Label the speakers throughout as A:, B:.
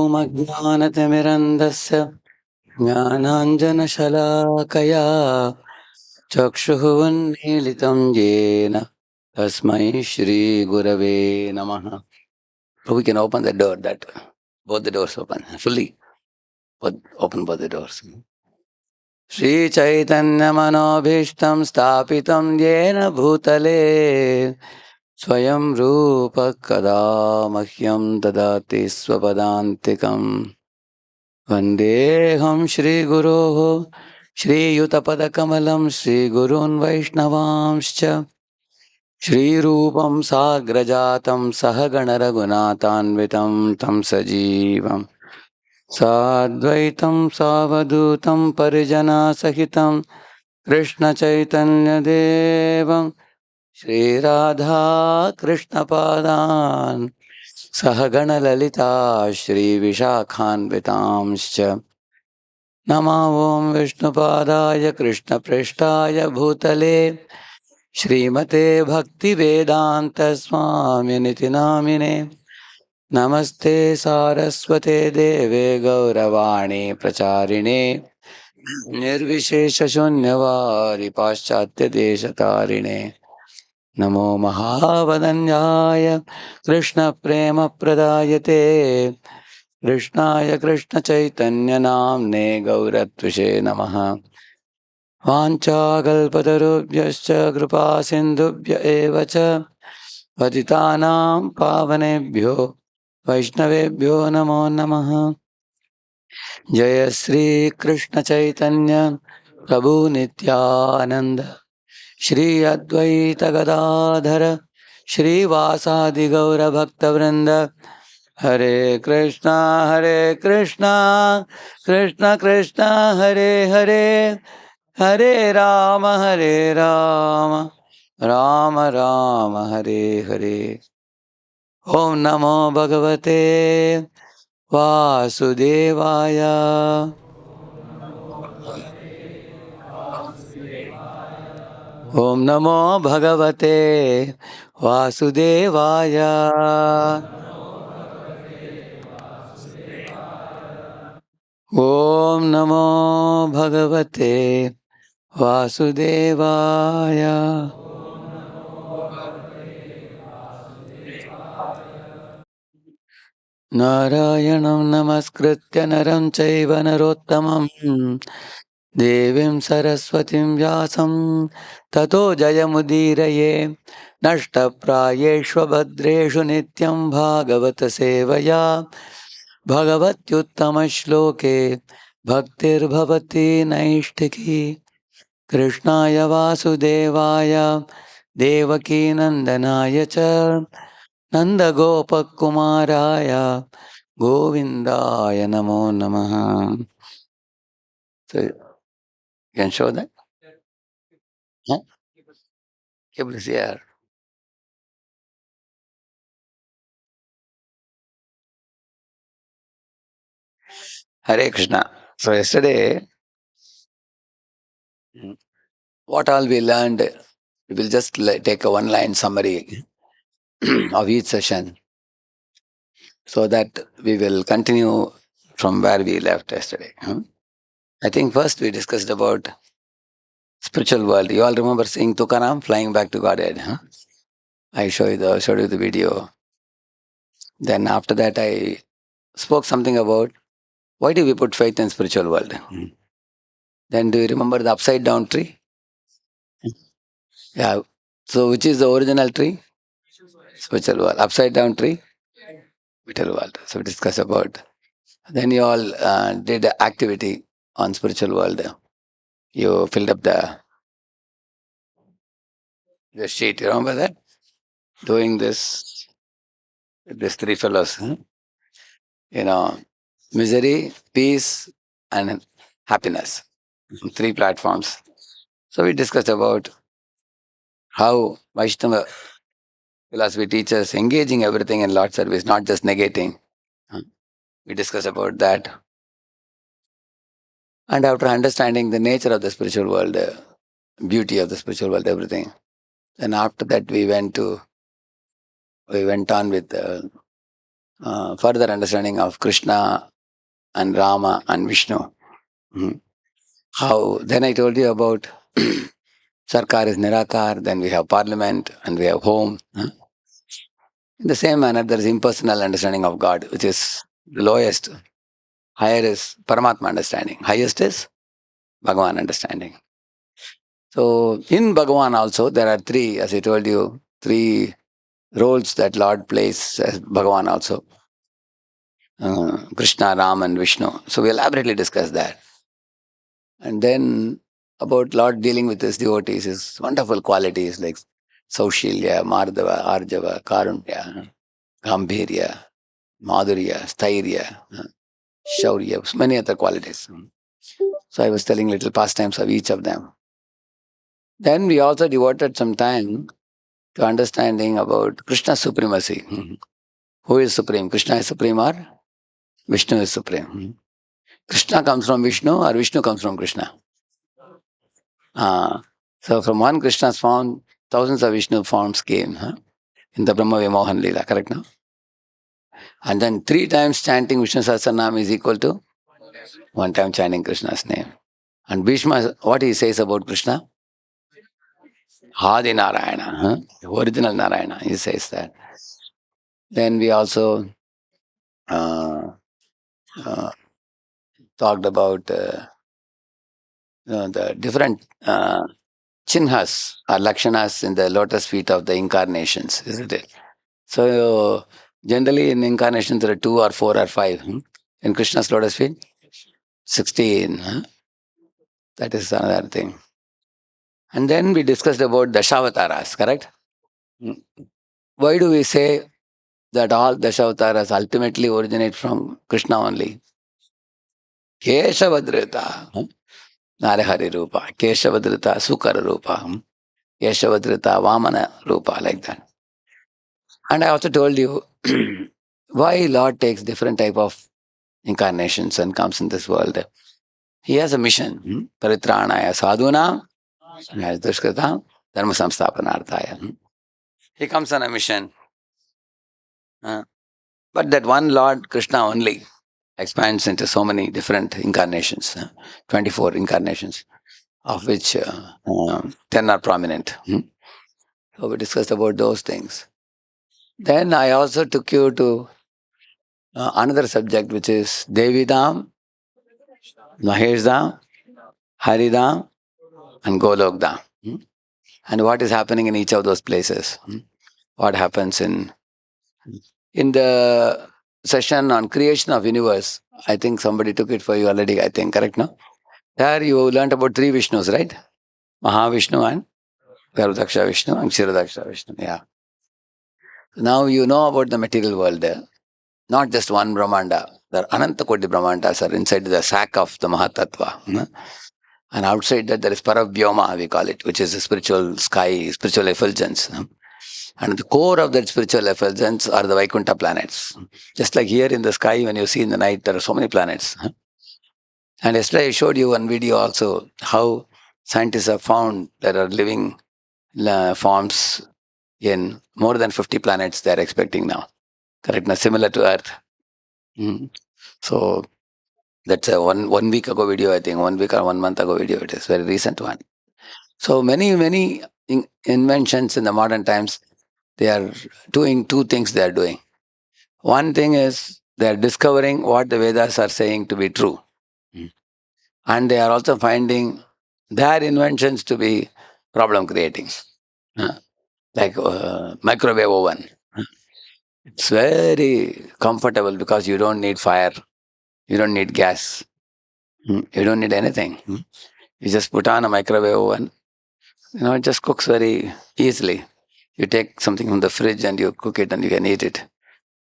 A: ॐ अज्ञानतिमिरन्धस्य ज्ञानाञ्जनशलाकया चक्षुः उन्मीलितं येन तस्मै श्रीगुरवे नमः. So we can open the door, that both the doors open fully. Open both the doors. Shri Chaitanya Manobhishtam Stapitam Yena Bhutale Swayam Rupa Kada Mahyam Dadati Swapadantikam Vandeham Shri Guroho Shri Yutapadakamalam Shri Gurun Vaishnavamscha Shri Rupam Sagrajatam Sahagana Raghunatanvitam Tam Sajivam Sadvaitam Savadutam Parijana Sahitam Krishna Chaitanya Devam Shri Radha Krishna Padan Sahagana Lalita Shri Vishakhanvitamscha Nama Om Vishnupadaya Krishna Preshtaya Bhutale Shrimate Bhakti Vedanta Swami Niti Namine Namaste Saraswate Deve Gauravani Pracharine Nirvishesha Shunyavad Paschatya Deshatarine Namo Mahavadanyaya Krishna Prema Pradayate Krishnaya Krishna Chaitanya Namne Gauratvishe Namaha Vanchakalpatarubhyascha Kripa Sindhubhya Evacha Patitanam Pavanebhyo Vaishnavebhyo Namo Namaha Jaya Sri Krishna Chaitanya Prabhu Nityananda Shri Advaita Gadadhara Shri Vasadi Gaura Bhakta Vrinda Hare Krishna Krishna Krishna Hare Hare Hare Rama Rama Rama Hare Hare Om Namo Bhagavate Vasudevaya Om Namo Bhagavate Vasudevaya Om Namo Bhagavate Vasudevaya Narayanam Namaskritya Naram Chaiva Narottamam Devim Saraswatim Vyasam Tato Jayamudiraye Nashtaprayeshva Bhadreshu Nityam Bhagavata Sevaya Bhagavatyuttama Shloke Bhaktir Bhavati Naishtiki Krishnaya Vasudevaya Devaki Nandanaya Cha Nanda Gopakumaraya Govindaya Namo Namaha. So you can show that? Huh? Cable is here. Hare Krishna. So yesterday, what all we learned, we will just take a one-line summary of each session so that we will continue from where we left yesterday. I think first we discussed about spiritual world. You all remember seeing Tukaram flying back to Godhead? I showed you the video. Then after that I spoke something about why do we put faith in spiritual world? Then do you remember the upside down tree? Yeah. So which is the original tree? Spiritual world. Upside down tree? Spiritual world. So we discussed about. Then you all did an activity on spiritual world. You filled up the sheet. You remember that? Doing this, these three fellows. Misery, peace, and happiness. Three platforms. So we discussed about how Vaishnava philosophy teaches engaging everything in Lord service, not just negating. We discussed about that. And after understanding the nature of the spiritual world, the beauty of the spiritual world, everything, then after that we went on with further understanding of Krishna and Rama and Vishnu. Mhm. How then I told you about Sarkar is Nirakar, then we have Parliament and we have home. In the same manner, there is impersonal understanding of God, which is the lowest. Higher is Paramatma understanding. Highest is Bhagavan understanding. So in Bhagavan also, there are three, as I told you, three roles that Lord plays as Bhagavan also. Krishna, Ram and Vishnu. So we elaborately discuss that. And then about Lord dealing with his devotees, his wonderful qualities like Saushilya, Mardava, Arjava, Karunya, Gambhirya, Madhurya, Stairya, Shaurya, many other qualities. So I was telling little pastimes of each of them. Then we also devoted some time to understanding about Krishna's supremacy. Who is supreme? Krishna is supreme or Vishnu is supreme? Krishna comes from Vishnu or Vishnu comes from Krishna? So from one Krishna's form, thousands of Vishnu forms came in the Brahma Vimohan Leela, correct now? And then 3 times chanting Vishnu Sahasranam is equal to 1 time chanting Krishna's name. And Bhishma, what he says about Krishna? Adi Narayana, original Narayana, he says that. Then we also uh, uh, talked about the different chinhas or lakshanas in the lotus feet of the incarnations, isn't it? So generally in incarnations there are 2 or 4 or 5. In Krishna's lotus feet, 16. That is another thing. And then we discussed about Dashavataras, correct? Why do we say that all Dashavataras ultimately originate from Krishna only? Keshavadrita, Narahari Rupa, Keshavadrita, Sukara Rupa, Keshavadrita, Vamana Rupa, like that. And I also told you why Lord takes different type of incarnations and comes in this world. He has a mission. Paritranaya sadhunam, dushkritam, dharma samsthapanarthaya. He comes on a mission. But that one Lord Krishna only expands into so many different incarnations, 24 incarnations, of which 10 are prominent. So we discussed about those things. Then I also took you to another subject, which is Devidam, Maheshdam, Haridam, and Golokdam. And what is happening in each of those places. What happens in the session on creation of universe. I think somebody took it for you already, I think, correct, no? There you learned about 3 Vishnus, right? Mahavishnu and Garvadaksha Vishnu and Kshirodaksha Vishnu, yeah. Now you know about the material world there. Not just one Brahmanda. There are Ananta Koti Brahmandas are inside the sack of the Mahatattva. And outside that there is Paravyoma, we call it, which is a spiritual sky, spiritual effulgence. And at the core of that spiritual effulgence are the Vaikuntha planets. Just like here in the sky, when you see in the night, there are so many planets. And yesterday I showed you one video also how scientists have found there are living forms in more than 50 planets they are expecting now. Correct? Now, similar to Earth. So that's a one week ago video, I think. 1 week or 1 month ago video. It is very recent one. So many inventions in the modern times, they are doing 2 things they are doing. One thing is they are discovering what the Vedas are saying to be true. And they are also finding their inventions to be problem creating. Like microwave oven. It's very comfortable because you don't need fire. You don't need gas. You don't need anything. You just put on a microwave oven. It just cooks very easily. You take something from the fridge and you cook it and you can eat it.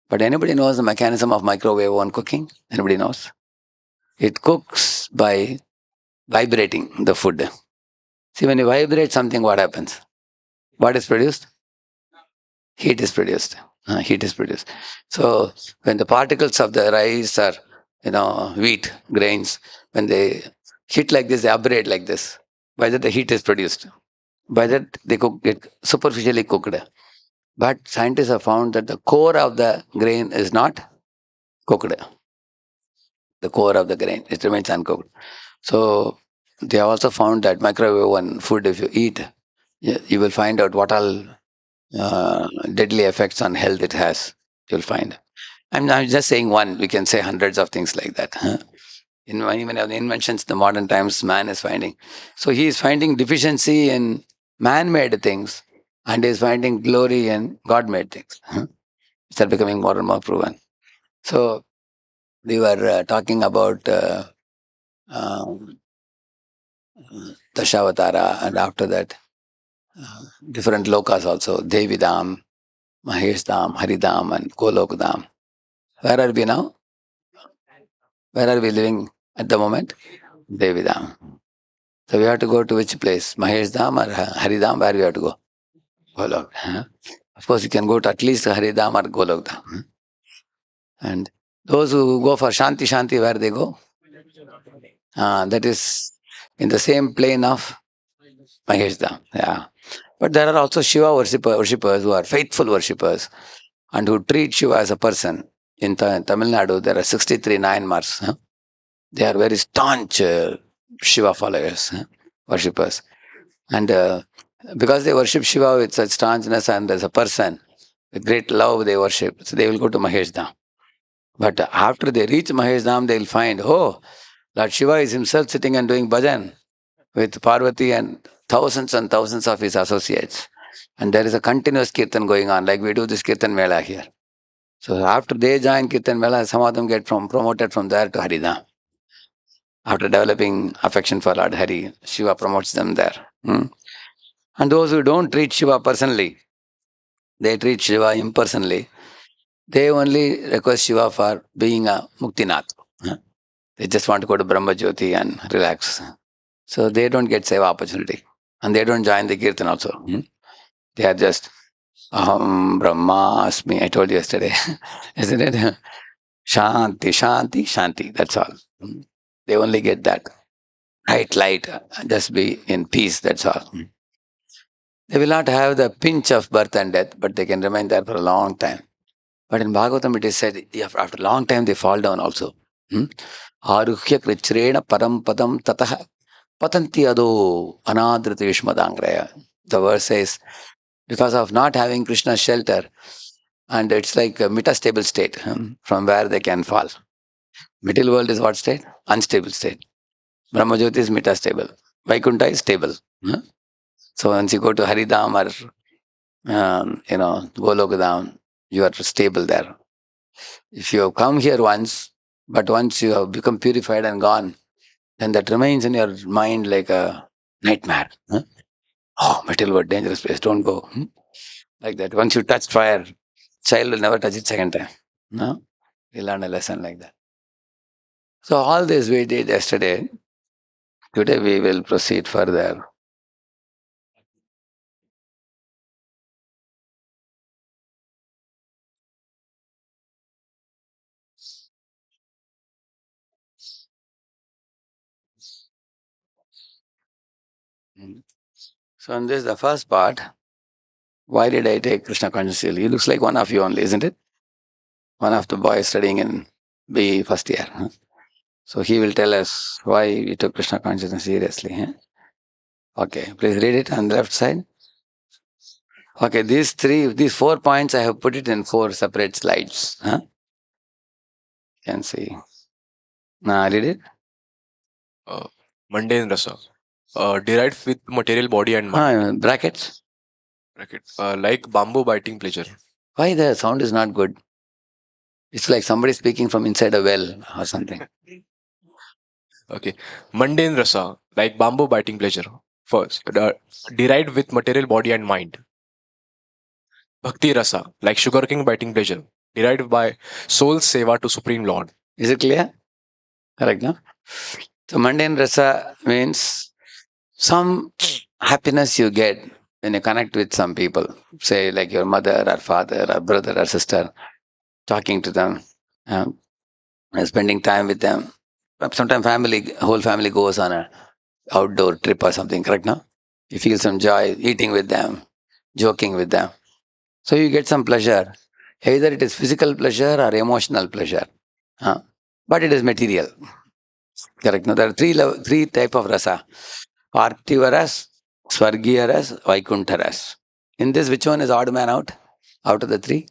A: But anybody knows the mechanism of microwave oven cooking? Anybody knows? It cooks by vibrating the food. See, when you vibrate something, what happens? What is produced? Heat is produced. Heat is produced. So when the particles of the rice or wheat grains, when they hit like this, they abrade like this. By that the heat is produced. By that they get superficially cooked. But scientists have found that the core of the grain is not cooked. The core of the grain, it remains uncooked. So they have also found that microwave oven food, if you eat, you will find out what all deadly effects on health it has. You'll find. I'm just saying one. We can say hundreds of things like that. Huh? In many of the inventions, the modern times, man is finding. So he is finding deficiency in man-made things, and is finding glory in God-made things. Huh? Which are becoming more and more proven. So we were talking about um, Dashavatara, and after that, different lokas also, Devidam, Maheshdam, Haridam, and Golokdam. Where are we now? Where are we living at the moment? Devidam. So we have to go to which place? Maheshdam or Haridam? Where we have to go? Golok. Huh? Of course, you can go to at least Haridam or Golokdam. Huh? And those who go for Shanti Shanti, where they go? That is in the same plane of Maheshdam. Yeah. But there are also Shiva worshippers who are faithful worshippers and who treat Shiva as a person. In Tamil Nadu, there are 63 Nayanmars. Huh? They are very staunch Shiva followers, worshippers. And because they worship Shiva with such staunchness and as a person, with great love they worship, so they will go to Maheshdam. But after they reach Maheshdam, they will find, oh, Lord Shiva is himself sitting and doing bhajan with Parvati and thousands of his associates. And there is a continuous kirtan going on, like we do this kirtan mela here. So after they join kirtan mela, some of them get promoted from there to Haridam. After developing affection for Lord Hari, Shiva promotes them there. And those who don't treat Shiva personally, they treat Shiva impersonally. They only request Shiva for being a Muktinath. They just want to go to Brahma Jyoti and relax. So they don't get seva opportunity. And they don't join the kirtan also. They are just Aham Brahma Asmi. I told you yesterday. Isn't it? Shanti, Shanti, Shanti. That's all. They only get that. Light, just be in peace. That's all. They will not have the pinch of birth and death, but they can remain there for a long time. But in Bhagavatam, it is said, after a long time, they fall down also. Aruhya krichrena parampadam tatah patanti ado anadritishmadangraya. The verse says, because of not having Krishna's shelter, and it's like a metastable state from where they can fall. Middle world is what state? Unstable state. Brahmajyoti is metastable. Vaikuntha is stable. So once you go to Haridam or Golokadam, you are stable there. If you have come here once, but once you have become purified and gone, then that remains in your mind like a nightmare. Oh, metal world, dangerous place, don't go. Like that. Once you touch fire, child will never touch it second time. No? We learn a lesson like that. So all this we did yesterday. Today we will proceed further. So in this, the first part, why did I take Krishna consciousness? He looks like one of you only, isn't it? One of the boys studying in BE first year. So he will tell us why we took Krishna consciousness seriously. Okay, please read it on the left side. Okay, these 4 points I have put it in 4 separate slides. You can see. Now read it.
B: Mundane rasa, derived with material body and mind.
A: Brackets.
B: Like bamboo biting pleasure.
A: Why the sound is not good? It's like somebody speaking from inside a well or something.
B: Okay. Mundane rasa, like bamboo biting pleasure. First, derived with material body and mind. Bhakti rasa, like sugarcane biting pleasure, derived by soul's seva to Supreme Lord.
A: Is it clear? Correct, no? So mundane rasa means some happiness you get when you connect with some people. Say like your mother or father or brother or sister, talking to them, spending time with them. Sometimes whole family goes on a outdoor trip or something, correct, no? You feel some joy eating with them, joking with them. So you get some pleasure. Either it is physical pleasure or emotional pleasure. But it is material. Correct. Now there are three type of rasa. Parthivaras, Swargiyaras, Vaikuntharas. In this, which one is odd man out of the three?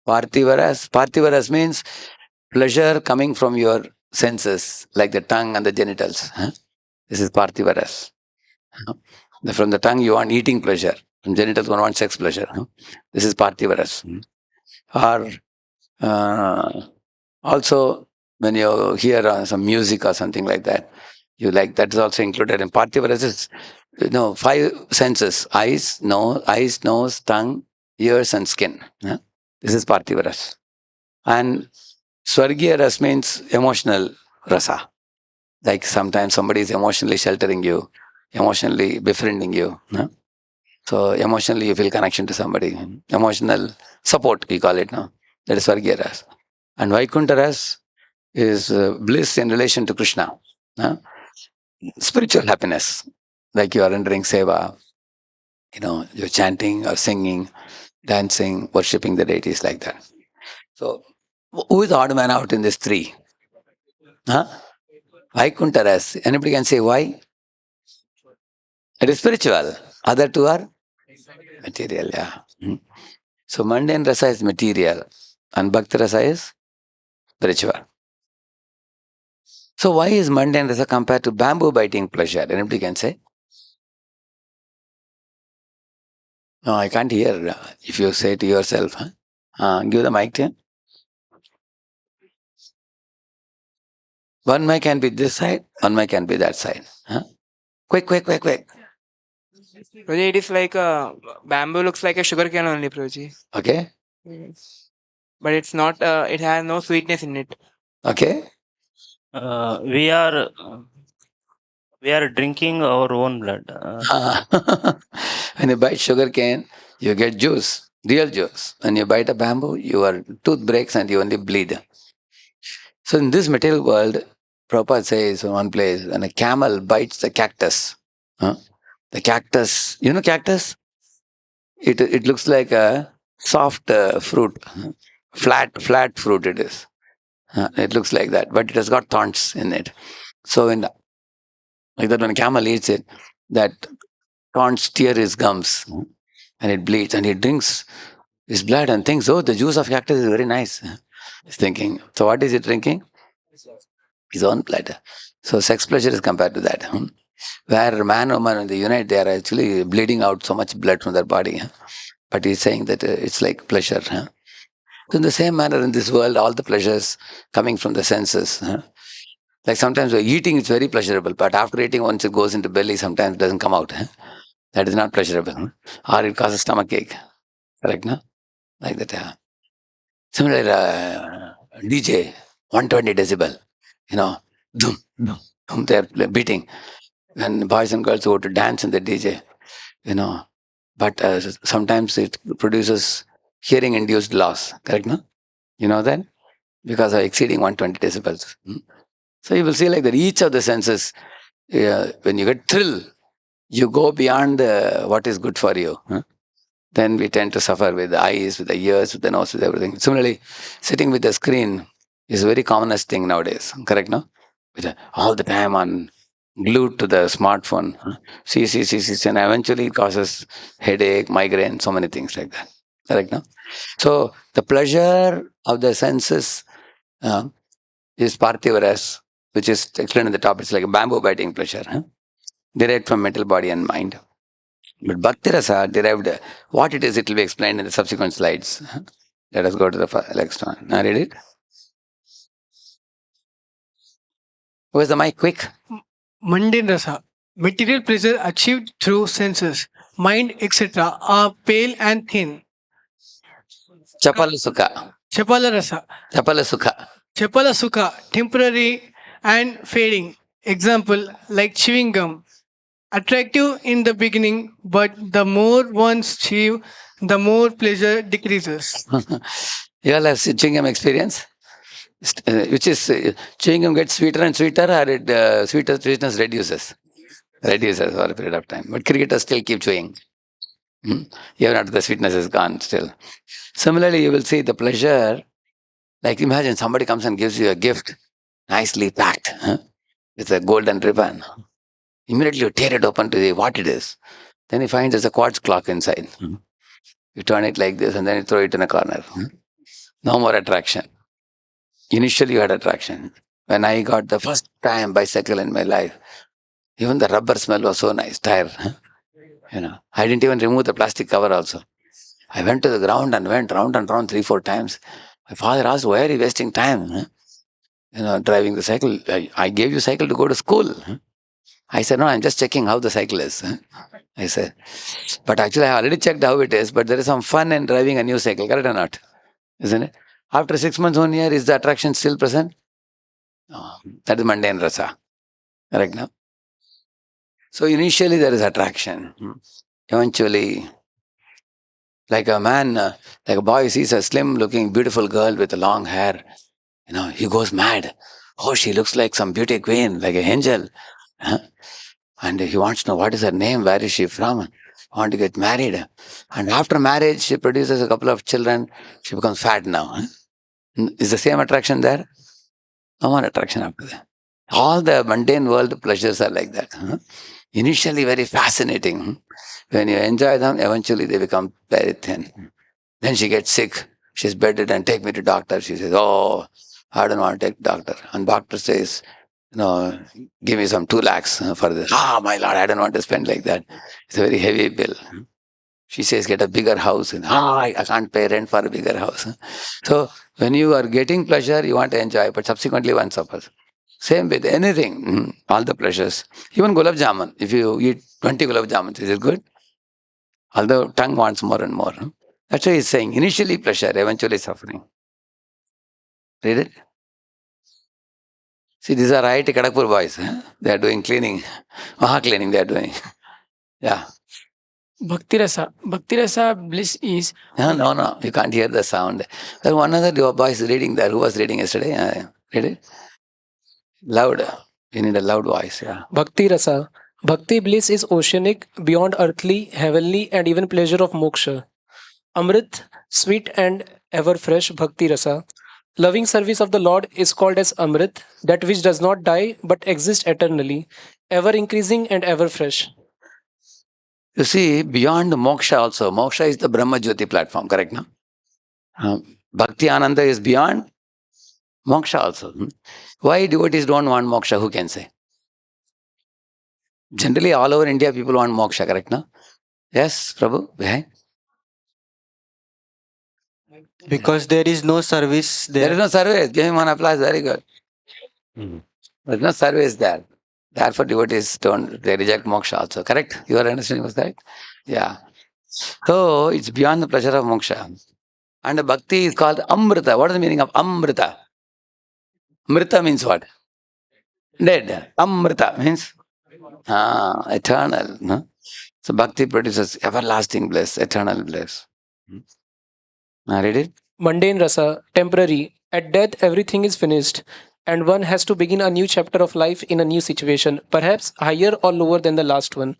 A: Parthivaras. Parthivaras means pleasure coming from your senses, like the tongue and the genitals. This is Parthivaras. From the tongue, you want eating pleasure. From genitals, one wants sex pleasure. This is Parthivaras. Or also, when you hear some music or something like that, you like that is also included in Parthivaras. Is five senses: eyes, nose, tongue, ears, and skin. This is Parthivaras. And Swargiya ras means emotional rasa. Like sometimes somebody is emotionally sheltering you, emotionally befriending you. So emotionally you feel connection to somebody. Emotional support, we call it now. That is Swargiya ras. And Vaikuntha ras is bliss in relation to Krishna. Spiritual happiness. Like you are entering seva, you're chanting or singing, dancing, worshipping the deities like that. So who is the odd man out in these three? Vaikuntha ras. Anybody can say why? It is spiritual. Other two are material, yeah. So mundane rasa is material and bhakti rasa is spiritual. So why is mundane rasa compared to bamboo biting pleasure? Anybody can say? No, I can't hear if you say to yourself. Give the mic to him. One mic can be this side, one mic can be that side. Quick.
C: Prabhuji, it is like a bamboo looks like a sugar cane only, Prabhuji.
A: Okay?
C: Yes. But it's not. It has no sweetness in it.
A: Okay?
D: We are drinking our own blood.
A: When you bite sugar cane, you get juice, real juice. When you bite a bamboo, your tooth breaks and you only bleed. So in this material world, Prabhupada says in one place, when a camel bites the cactus, the cactus, cactus? It looks like a soft fruit, flat fruit it is. It looks like that, but it has got thorns in it. So like that, when a camel eats it, that thorns tear his gums and it bleeds and he drinks his blood and thinks, oh, the juice of cactus is very nice. He's thinking. So what is he drinking? His own blood. So sex pleasure is compared to that. Where man and woman, when they unite, they are actually bleeding out so much blood from their body. But he's saying that it's like pleasure. So in the same manner, in this world, all the pleasures coming from the senses. Like sometimes eating is very pleasurable, but after eating, once it goes into belly, sometimes it doesn't come out. That is not pleasurable. Or it causes stomach ache. Correct, no? Like that. Similar DJ, 120 decibel. Dum, they're beating. And boys and girls go to dance in the DJ, But sometimes it produces hearing-induced loss. Correct, no? You know that? Because of exceeding 120 decibels. So you will see like that each of the senses, when you get thrill, you go beyond what is good for you. Then we tend to suffer with the eyes, with the ears, with the nose, with everything. Similarly, sitting with the screen is a very commonest thing nowadays. Correct, no? All the time glued to the smartphone. See, and eventually it causes headache, migraine, so many things like that. Correct, no? So the pleasure of the senses is parthivaras, which is explained in the top. It's like a bamboo biting pleasure, derived from mental body and mind. But bhakti rasa derived, what it is, it will be explained in the subsequent slides. Let us go to the next one. Now read it. Where's the mic? Quick.
E: Mundane rasa, material pleasure achieved through senses, mind, etc., are pale and thin.
A: Chapala sukha.
E: Chapala rasa,
A: Chapala sukha.
E: chapala sukha, temporary and fading. Example, like chewing gum. Attractive in the beginning, but the more one chew, the more pleasure decreases.
A: You all have chewing gum experience? Which is, chewing gum gets sweeter and sweeter, or it sweetness reduces? Reduces over a period of time. But cricketers still keep chewing. Even after the sweetness is gone still. Similarly, you will see the pleasure, like imagine somebody comes and gives you a gift, nicely packed, with a golden ribbon. Immediately you tear it open to see what it is. Then you find there's a quartz clock inside. You turn it like this and then you throw it in a corner. No more attraction. Initially you had attraction. When I got the first time bicycle in my life, even the rubber smell was so nice, tire. I didn't even remove the plastic cover also. I went to the ground and went round and round 3-4 times. My father asked, why are you wasting time? Driving the cycle. I gave you cycle to go to school. I said, no, I'm just checking how the cycle is. I said, but actually I already checked how it is, but there is some fun in driving a new cycle, correct or not? Isn't it? After 6 months, 1 year, is the attraction still present? No, that is mundane rasa. Correct now? So initially there is attraction. Eventually, like a man, like a boy sees a slim looking beautiful girl with long hair, he goes mad. Oh, she looks like some beauty queen, like an angel. And he wants to know what is her name, where is she from, want to get married. And after marriage, she produces a couple of children, she becomes fat now. Is the same attraction there? No more attraction after that. All the mundane world pleasures are like that. Initially very fascinating. When you enjoy them, eventually they become very thin. Then she gets sick. She's bedridden. Take me to doctor. She says, oh, I don't want to take doctor. And doctor says, give me some 2 lakhs for this. My lord, I don't want to spend like that. It's a very heavy bill. She says, get a bigger house. And, I can't pay rent for a bigger house. So when you are getting pleasure, you want to enjoy, but subsequently one suffers. Same with anything, all the pleasures. Even gulab jamun. If you eat 20 gulab jamuns, is it good? Although tongue wants more and more. That's why he's saying, initially pleasure, eventually suffering. Read it. See, these are IIT Kharagpur boys. They are doing cleaning. Cleaning they are doing. Yeah.
C: Bhakti rasa bliss is.
A: No. You can't hear the sound. There's one other boy is reading there. Who was reading yesterday? Read it. Loud. You need a loud voice. Yeah.
F: Bhakti rasa. Bhakti bliss is oceanic, beyond earthly, heavenly, and even pleasure of moksha. Amrit, sweet and ever fresh bhakti rasa. Loving service of the Lord is called as Amrit, that which does not die but exists eternally, ever increasing and ever fresh.
A: You see, beyond moksha also, moksha is the Brahma Jyoti platform, correct now? Bhakti Ananda is beyond moksha also. Why devotees don't want moksha? Who can say? Generally, all over India, people want moksha, correct now? Yes, Prabhu, behind?
G: Because there is no service there.
A: There is no service. Give him one applause. Very good. There is no service there. Therefore, devotees they reject moksha also. Correct? Your understanding was correct? Yeah. So, it's beyond the pleasure of moksha. And the bhakti is called amrita. What is the meaning of amrita? Mrita means what? Dead. Amrita means eternal. No? So, bhakti produces everlasting bliss, eternal bliss. Read it?
F: Mundane rasa, temporary. At death, everything is finished, and one has to begin a new chapter of life in a new situation, perhaps higher or lower than the last one.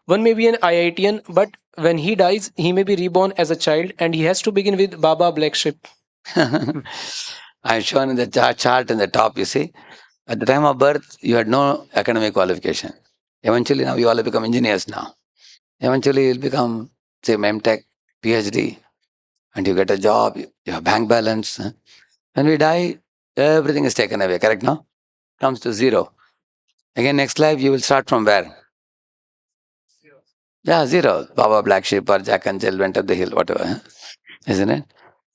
F: One may be an IITian, but when he dies, he may be reborn as a child, and he has to begin with Baba Black Ship.
A: I've shown in the chart in the top, you see. At the time of birth, you had no academic qualification. Eventually, now you all have become engineers now. Eventually, you'll become, say, MTech, PhD, and you get a job, you have bank balance. When we die, everything is taken away, correct now? Comes to zero. Again, next life, you will start from where? Yeah, zero. Baba Black Sheep or Jack and Jill went up the hill, whatever. Isn't it?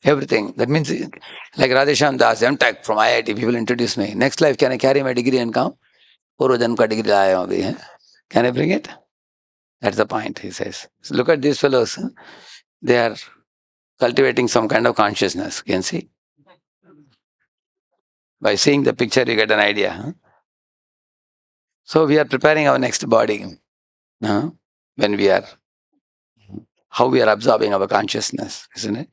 A: Everything. That means, like Radheshyamdas, MTech from IIT, people introduce me. Next life, can I carry my degree and come? Purvajan ka degree laaya hu abhi, Can I bring it? That's the point, he says. So look at these fellows. They are cultivating some kind of consciousness. You can see? By seeing the picture, you get an idea. So we are preparing our next body. When we are, how we are absorbing our consciousness, isn't it?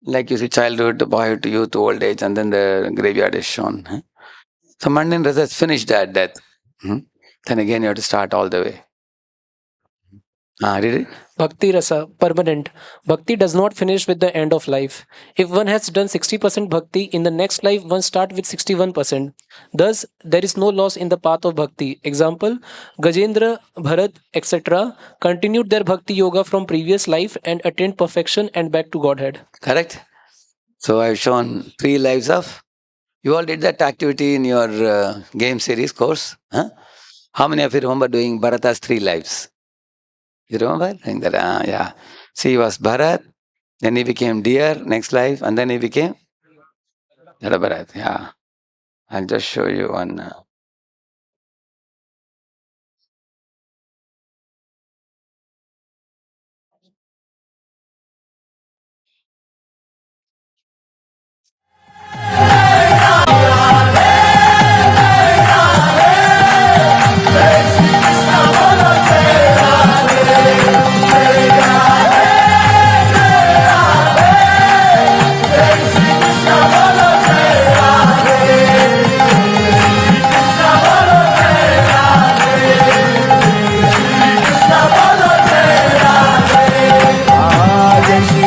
A: Like you see, childhood, boyhood, youth, old age, and then the graveyard is shown. So mundane results finished at death. Then again you have to start all the way. Read it.
F: Bhakti Rasa, permanent. Bhakti does not finish with the end of life. If one has done 60% bhakti, in the next life one start with 61%. Thus, there is no loss in the path of bhakti. Example, Gajendra, Bharat, etc. continued their bhakti yoga from previous life and attained perfection and back to Godhead.
A: Correct? So I've shown 3 lives of. You all did that activity in your game series course. Huh? How many of you remember doing Bharata's 3 lives? You remember? Doing that, yeah. See, he was Bharat, then he became deer, next life, and then he became Jada Bharat. Yeah. I'll just show you one.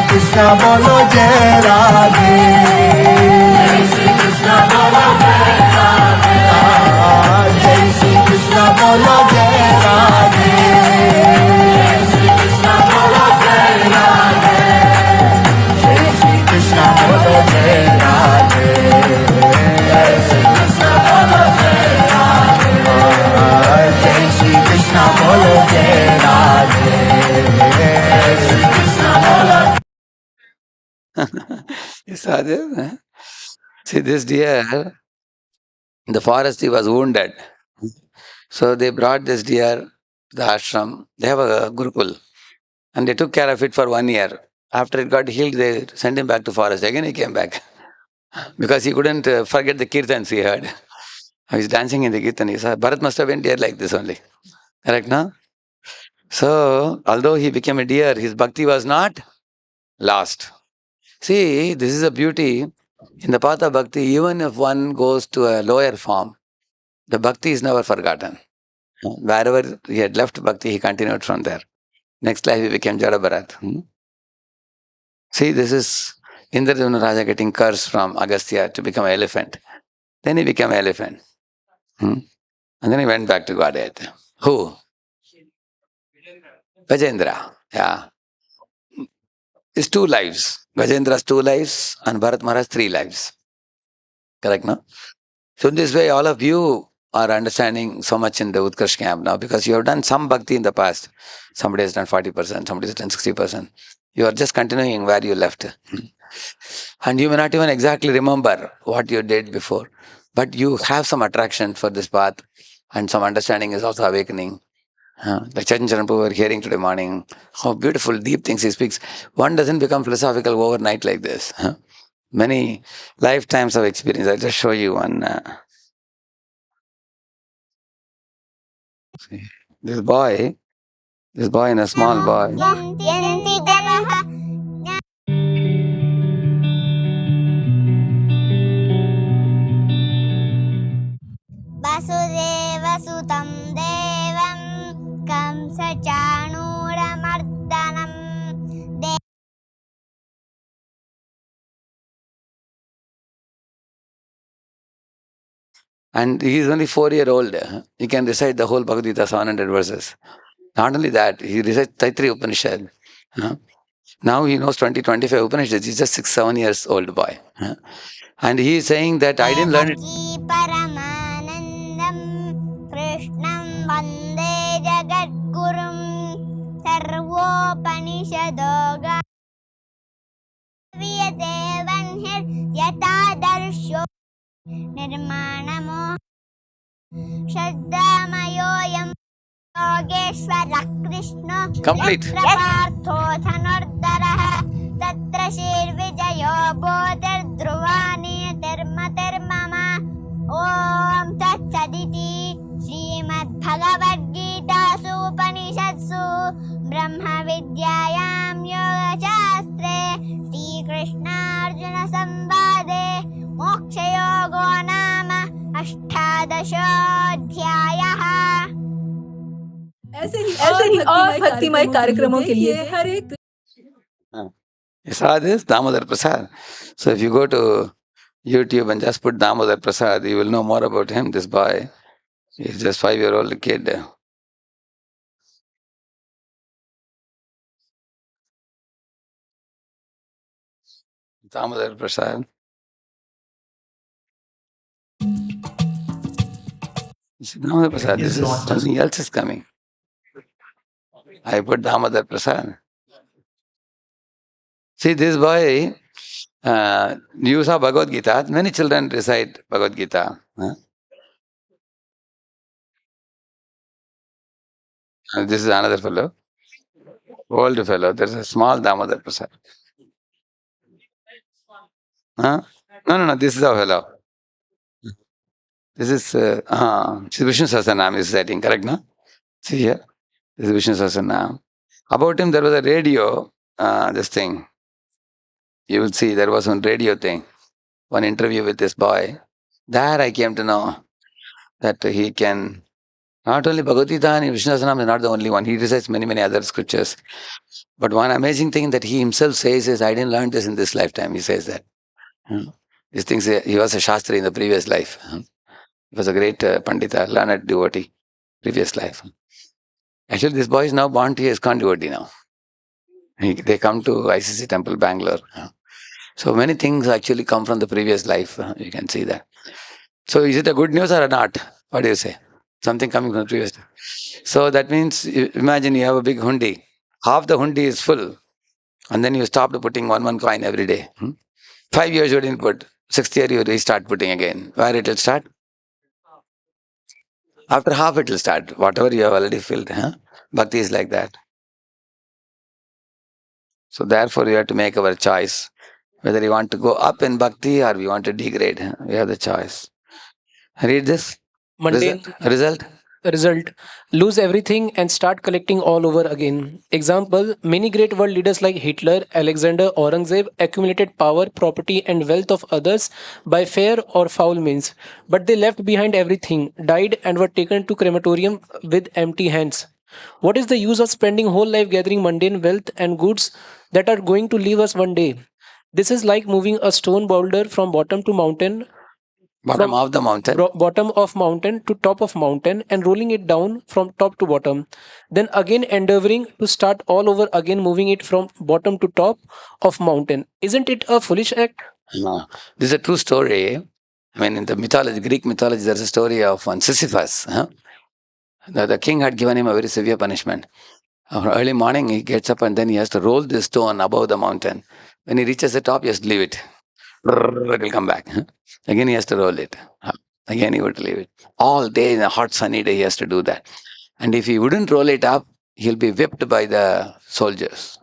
H: Krishna bolo jai Radhe. Jai Shri Krishna bolo jai Radhe. Jai Shri Krishna bolo jai Radhe. Jai Shri Krishna bolo jai Radhe. Jai Shri Krishna bolo jai Radhe. Jai Shri Krishna bolo jai Radhe. Jai Shri Krishna bolo jai Radhe. Jai Shri Krishna bolo.
A: You saw this? Huh? See, this deer, in the forest, he was wounded. So they brought this deer to the ashram. They have a gurukul. And they took care of it for 1 year. After it got healed, they sent him back to forest. Again, he came back. Because he couldn't forget the kirtans he heard. He was dancing in the kirtan. He said, Bharat must have been deer like this only. Correct, no? So, although he became a deer, his bhakti was not lost. See, this is a beauty. In the path of bhakti, even if one goes to a lower form, the bhakti is never forgotten. Wherever he had left bhakti, he continued from there. Next life, he became Jada Bharat. See, this is Indradumna Raja getting cursed from Agastya to become an elephant. Then he became an elephant. And then he went back to Godhead. Who? Gajendra. Yeah. It's 2 lives. Gajendra's 2 lives and Bharat Maharaj 3 lives. Correct, no? So in this way, all of you are understanding so much in the Utkarsh camp now because you have done some bhakti in the past. Somebody has done 40%, somebody has done 60%. You are just continuing where you left. And you may not even exactly remember what you did before, but you have some attraction for this path and some understanding is also awakening. Like Chaitanya Charan Prabhu we were hearing today morning, how beautiful, deep things he speaks. One doesn't become philosophical overnight like this. Many lifetimes of experience. I'll just show you one. See, this boy and a small boy.
I: वसुदेवसुतं देवं कंसचाणूरमर्दनं
A: And he is only 4-year-old. He can recite the whole Bhagavad Gita, 700 verses. Not only that, he recites Taittiriya Upanishad. Now he knows 20-25 Upanishads. He's just 6-7 years old boy. And he is saying that I didn't learn it.
I: परमानन्दं कृष्णं वन्दे जगद्गुरुं सर्वोपनिषदो गायते वह्निर्यथादर्शो निर्माणमो श्रद्धामयोऽयं योगेश्वरः कृष्णो
A: Complete.
I: यत्र पार्थो धनुर्धरः तत्र श्रीर्विजयो बोधिर्ध्रुवानीतिर्मतिर्मम ॐ तत्सदिति श्रीमद्भगवद्गीतासु उपनिषत्सु ब्रह्मविद्यायां योगशास्त्रे श्रीकृष्णार्जुनसंवादे मोक्षयोगो नाम 18ोऽध्यायः.
J: ऐसे ही और भक्तिमय कार्यक्रमों के लिए हरे
A: You saw this? Damodar Prasad. So if you go to YouTube and just put Damodar Prasad, you will know more about him, this boy. He's just 5-year-old kid. Damodar Prasad. Damodar Prasad, this is something else is coming. I put Damodar Prasad. See, this boy, you saw Bhagavad Gita. Many children recite Bhagavad Gita. And this is another fellow, old fellow. There's a small Damodar Prasad. No, this is a fellow. This is Vishnu Sahasranam is setting, correct, no? See here, this is Vishnu Sahasranam. About him, there was a radio, this thing. You will see there was one radio thing, one interview with this boy. There I came to know that he can, not only Bhagavad Gita and Vishnu Sahasranam is not the only one. He recites many, many other scriptures. But one amazing thing that he himself says is, I didn't learn this in this lifetime. He says that. These things, he was a Shastri in the previous life. He was a great Pandita, learned devotee, previous life. Actually, this boy is now born to ISKCON devotee now. They come to ICC temple, Bangalore. So many things actually come from the previous life. You can see that. So is it a good news or not? What do you say? Something coming from the previous. So that means, imagine you have a big hundi. Half the hundi is full. And then you stopped putting one coin every day. 5 years you didn't put. 6th year you restart putting again. Where it will start? After half it will start. Whatever you have already filled. Bhakti is like that. So therefore we have to make our choice. Whether you want to go up in bhakti or we want to degrade. We have the choice. Read this.
F: Mundane
A: Result.
F: Lose everything and start collecting all over again. Example, many great world leaders like Hitler, Alexander, Aurangzeb accumulated power, property and wealth of others by fair or foul means. But they left behind everything, died and were taken to crematorium with empty hands. What is the use of spending whole life gathering mundane wealth and goods that are going to leave us one day? This is like moving a stone boulder from bottom to mountain,
A: Bottom of the mountain.
F: bottom of mountain to top of mountain and rolling it down from top to bottom. Then again endeavoring to start all over again, moving it from bottom to top of mountain. Isn't it a foolish act?
A: No. This is a true story. I mean, in the mythology, Greek mythology, there's a story of one Sisyphus. The king had given him a very severe punishment. Early morning, he gets up and then he has to roll this stone above the mountain. When he reaches the top, he has to leave it. It will come back. Again, he has to roll it. Again, he would leave it. All day in a hot sunny day, he has to do that. And if he wouldn't roll it up, he'll be whipped by the soldiers.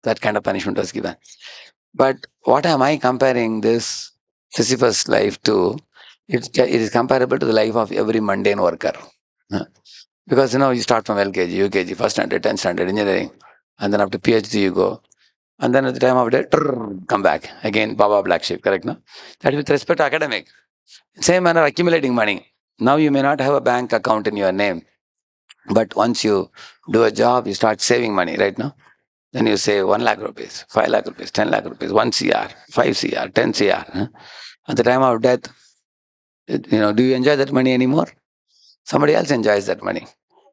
A: That kind of punishment was given. But what am I comparing this Sisyphus life to? It is comparable to the life of every mundane worker. Because, you start from LKG, UKG, first standard, 10th standard, engineering. And then after PhD, you go. And then at the time of day, come back. Again, Baba Black Sheep, correct? No? That with respect to academic. Same manner, accumulating money. Now you may not have a bank account in your name. But once you do a job, you start saving money, right now. Then you save 1 lakh rupees, 5 lakh rupees, 10 lakh rupees, 1 CR, 5 CR, 10 CR. At the time of death, do you enjoy that money anymore? Somebody else enjoys that money.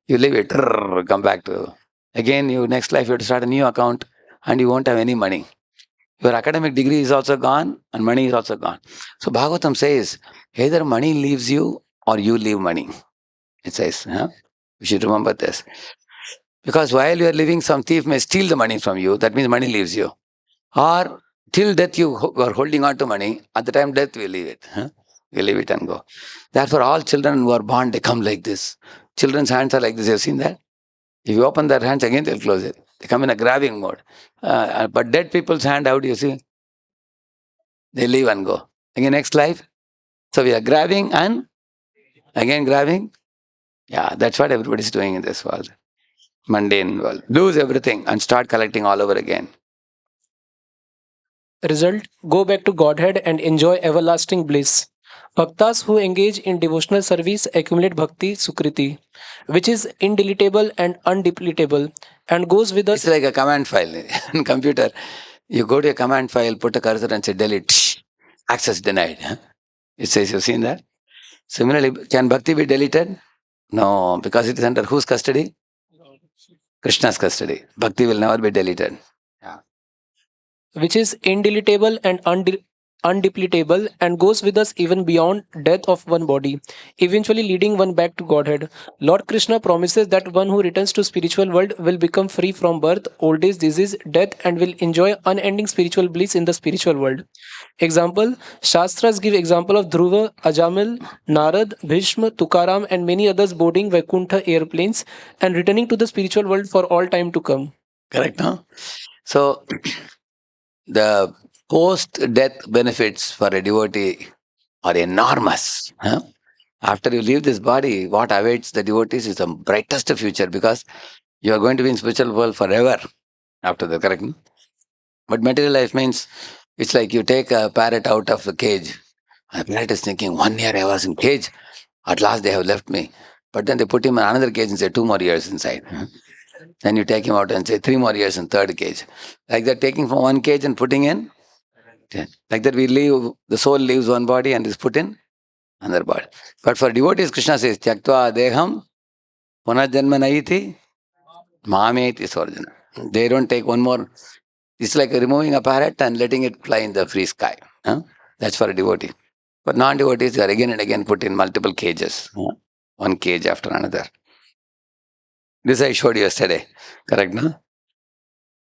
A: You leave it, come back to. Again, next life you have to start a new account. And you won't have any money. Your academic degree is also gone and money is also gone. So Bhagavatam says, either money leaves you or you leave money. It says, we should remember this. Because while you are living, some thief may steal the money from you. That means money leaves you. Or till death you are holding on to money. At the time death we leave it. We leave it and go. Therefore all children who are born, they come like this. Children's hands are like this. You have seen that? If you open their hands again, they'll close it. They come in a grabbing mode. But dead people's hand, how do you see? They leave and go. Again, next life. So we are grabbing and again grabbing. Yeah, that's what everybody's doing in this world. Mundane world. Lose everything and start collecting all over again.
F: Result, go back to Godhead and enjoy everlasting bliss. Bhaktas who engage in devotional service accumulate bhakti sukriti, which is indeletable and undepletable, and goes with us.
A: It's like a command file in computer. You go to a command file, put a cursor and say delete. Access denied. Huh? It says, you've seen that? Similarly, can bhakti be deleted? No, because it is under whose custody? Krishna's custody. Bhakti will never be deleted.
F: Which is indeletable and undepletable, and goes with us even beyond death of one body, eventually leading one back to Godhead. Lord Krishna promises that one who returns to spiritual world will become free from birth, old age, disease, death, and will enjoy unending spiritual bliss in the spiritual world. Example, Shastras give example of Dhruva, Ajamil, Narad, Bhishma, Tukaram, and many others boarding Vaikuntha airplanes and returning to the spiritual world for all time to come.
A: Correct, no? So, the post-death benefits for a devotee are enormous. Huh? After you leave this body, what awaits the devotees is the brightest future, because you are going to be in spiritual world forever after the correct. No? But material life means it's like you take a parrot out of the cage. And the parrot is thinking, 1 year I was in cage. At last they have left me. But then they put him in another cage and say 2 more years inside. Then you take him out and say 3 more years in third cage. Like that, taking from one cage and putting in. Like that, we leave, the soul leaves one body and is put in another body. But for devotees, Krishna says, Tyaktva deham punarjanma naiti mameti sorjana. They don't take one more. It's like removing a parrot and letting it fly in the free sky. Huh? That's for a devotee. But non-devotees, they are again and again put in multiple cages. One cage after another. This I showed you yesterday. Correct, no?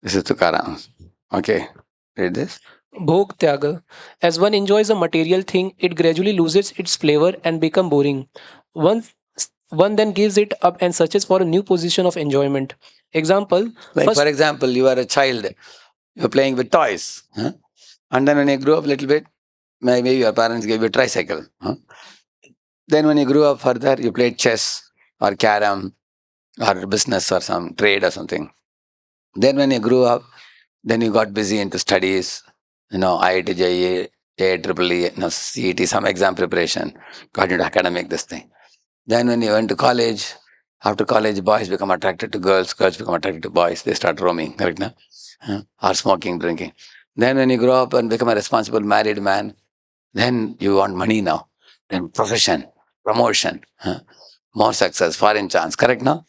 A: This is Tukaram. Okay. Read this.
F: Bhog Tyaga. As one enjoys a material thing, it gradually loses its flavor and become boring. One then gives it up and searches for a new position of enjoyment. Example.
A: Like for example, you are a child. You are playing with toys. Huh? And then when you grew up a little bit, maybe your parents gave you a tricycle. Huh? Then when you grew up further, you played chess or carom or business or some trade or something. Then when you grew up, then you got busy into studies, IIT, JEE, AEEE, CET, some exam preparation, got into academic, this thing. Then when you went to college, after college, boys become attracted to girls, girls become attracted to boys, they start roaming, correct, no? Or smoking, drinking. Then when you grow up and become a responsible married man, then you want money now. Then profession, promotion, more success, foreign chance, correct, no?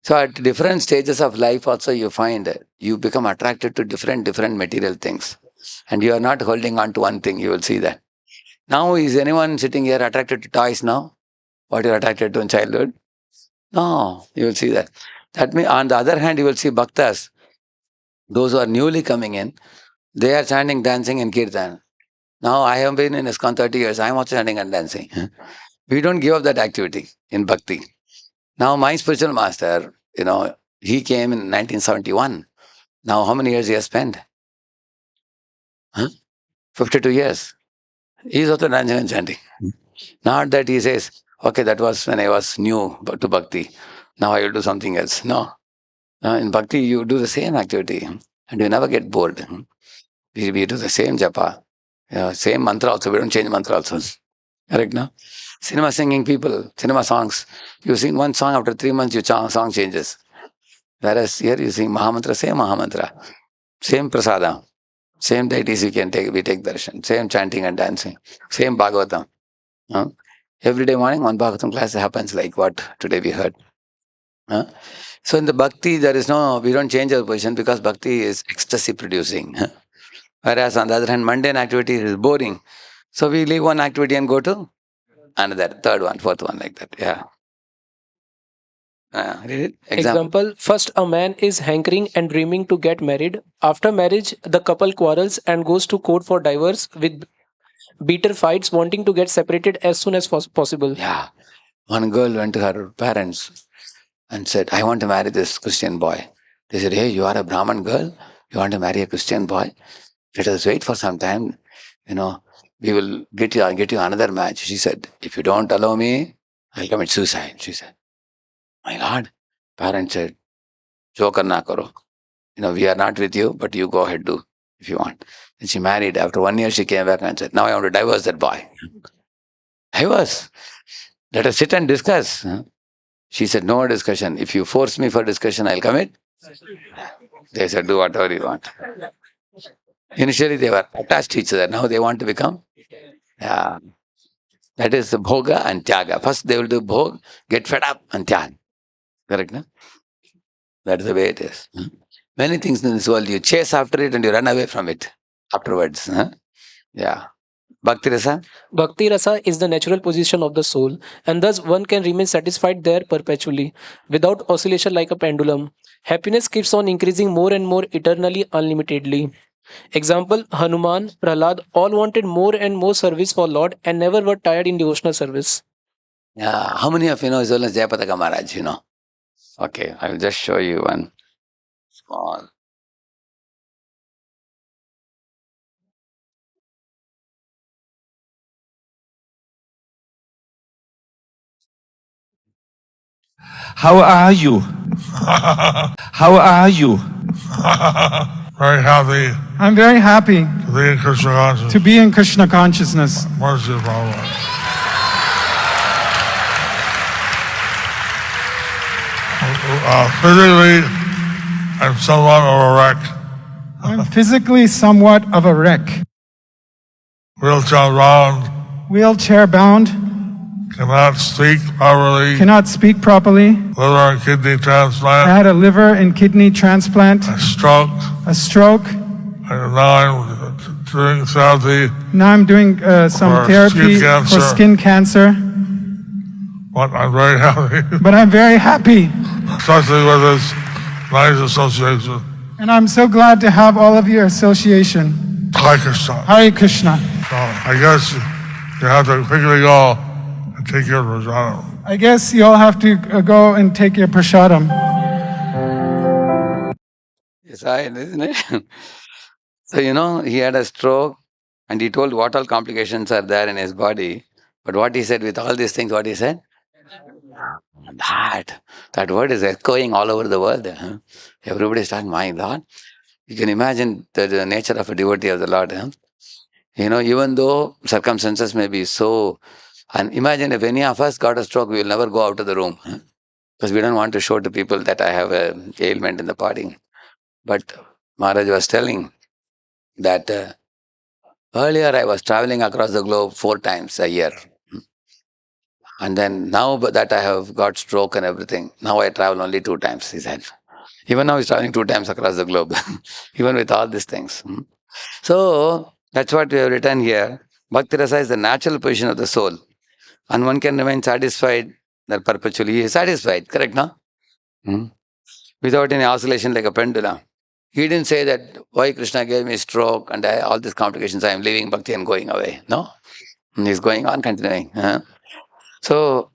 A: So at different stages of life also you find you become attracted to different material things. And you are not holding on to one thing, you will see that. Now is anyone sitting here attracted to toys now? What you are attracted to in childhood? No, you will see that. That means on the other hand, you will see bhaktas, those who are newly coming in, they are chanting, dancing and kirtan. Now I have been in ISKCON 30 years, I am also chanting and dancing. We don't give up that activity in bhakti. Now my spiritual master, he came in 1971. Now how many years he has spent? 52 years. He is also dancing and chanting. Not that he says, okay, that was when I was new to bhakti. Now I will do something else. No. In bhakti, you do the same activity and you never get bored. We do the same japa, same mantra also. We don't change mantra also. Correct, no? Cinema singing people, cinema songs. You sing one song, after 3 months, your song changes. Whereas here you sing Mahamantra, same prasada, same deities we take darshan, same chanting and dancing, same Bhagavatam. Every day morning, one Bhagavatam class happens like what today we heard. So in the bhakti, we don't change our position because bhakti is ecstasy producing. Whereas on the other hand, mundane activity is boring. So we leave one activity and go to another, third one, fourth one, like that. Yeah. Read it.
F: Example. First, a man is hankering and dreaming to get married. After marriage, the couple quarrels and goes to court for divorce with bitter fights, wanting to get separated as soon as possible.
A: Yeah. One girl went to her parents and said, I want to marry this Christian boy. They said, hey, you are a Brahman girl. You want to marry a Christian boy? Let us wait for some time. We will get you another match. She said, if you don't allow me, I'll commit suicide. She said, my Lord. Parents said, jo karna karo. We are not with you, but you go ahead, do if you want. And she married. After 1 year, she came back and said, now I want to divorce that boy. I was. Let us sit and discuss. She said, no discussion. If you force me for discussion, I'll commit. They said, do whatever you want. Initially, they were attached to each other. Now they want to become. Yeah. That is the bhoga and tyaga. First, they will do bhog, get fed up, and tyaga. Correct, no? That is the way it is. Many things in this world, you chase after it and you run away from it afterwards. Yeah. Bhakti Rasa?
F: Bhakti rasa is the natural position of the soul, and thus one can remain satisfied there perpetually, without oscillation like a pendulum. Happiness keeps on increasing more and more eternally, unlimitedly. Example, Hanuman, Prahlad all wanted more and more service for Lord and never were tired in devotional service.
A: Yeah. How many of you know His Holiness Jayapataka Maharaj? You know? Okay, I will just show you one small.
H: How are you? How are you? Very happy. I'm very happy to be in Krishna consciousness. To be in Krishna consciousness. Mercy of our Lord. Physically, I'm somewhat of a wreck. I'm physically somewhat of a wreck. Wheelchair bound. Wheelchair bound. Cannot speak properly. Cannot speak properly. Liver and kidney transplant. I had a liver and kidney transplant. A stroke. A stroke. And now I'm doing therapy. Now I'm doing some therapy for skin cancer. But I'm very happy. But I'm very happy. Especially with this nice association. And I'm so glad to have all of your association. Hare Krishna. Hare Krishna. So I guess you have to quickly go and take your prasadam. I guess you all have to go and take your prasadam.
A: Yes, isn't it? So, he had a stroke and he told what all complications are there in his body. But what he said with all these things, what he said? That word is echoing all over the world. Everybody is talking, my Lord. You can imagine the nature of a devotee of the Lord. Even though circumstances may be so, and imagine if any of us got a stroke, we will never go out of the room. Because we don't want to show to people that I have an ailment in the body. But Maharaj was telling that earlier I was traveling across the globe 4 times a year. And then now that I have got stroke and everything, now I travel only 2 times, he said. Even now he's traveling 2 times across the globe, even with all these things. So that's what we have written here. Bhakti Rasa is the natural position of the soul. And one can remain satisfied that perpetually he is satisfied, correct, no? Without any oscillation like a pendulum. He didn't say that why Krishna gave me stroke and all these complications, I am leaving Bhakti and going away. No. He's going on, continuing. So,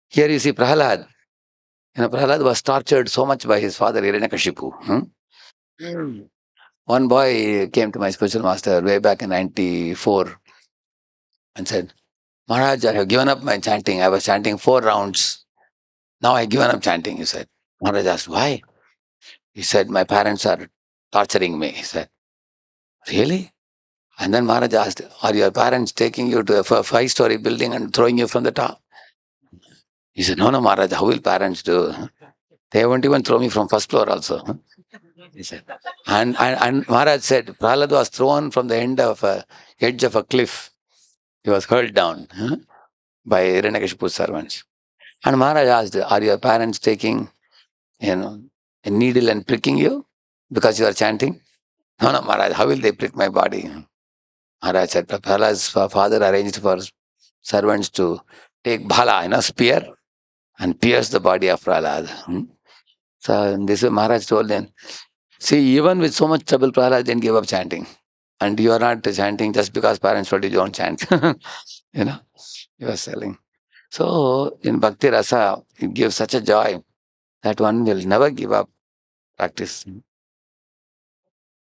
A: here you see Prahlad. Prahlad was tortured so much by his father, Hiranyakashipu. One boy came to my spiritual master way back in 94 and said, Maharaj, I have given up my chanting. I was chanting 4 rounds. Now I have given up chanting, he said. Maharaj asked, why? He said, my parents are torturing me. He said, really? And then Maharaj asked, are your parents taking you to a 5-story building and throwing you from the top? He said, no, Maharaj, how will parents do? They won't even throw me from 1st floor also. He said. And Maharaj said, Prahlad was thrown from the edge of a cliff. He was hurled down by Hiranyakashipu's servants. And Maharaj asked, are your parents taking a needle and pricking you because you are chanting? No, Maharaj, how will they prick my body? Maharaj said, Prahlad's father arranged for servants to take bhala, spear, and pierce the body of Prahlad. So this way Maharaj told them, see, even with so much trouble, Prahlad didn't give up chanting. And you are not chanting just because parents told you don't chant. He was telling. So in Bhakti Rasa, it gives such a joy that one will never give up practice.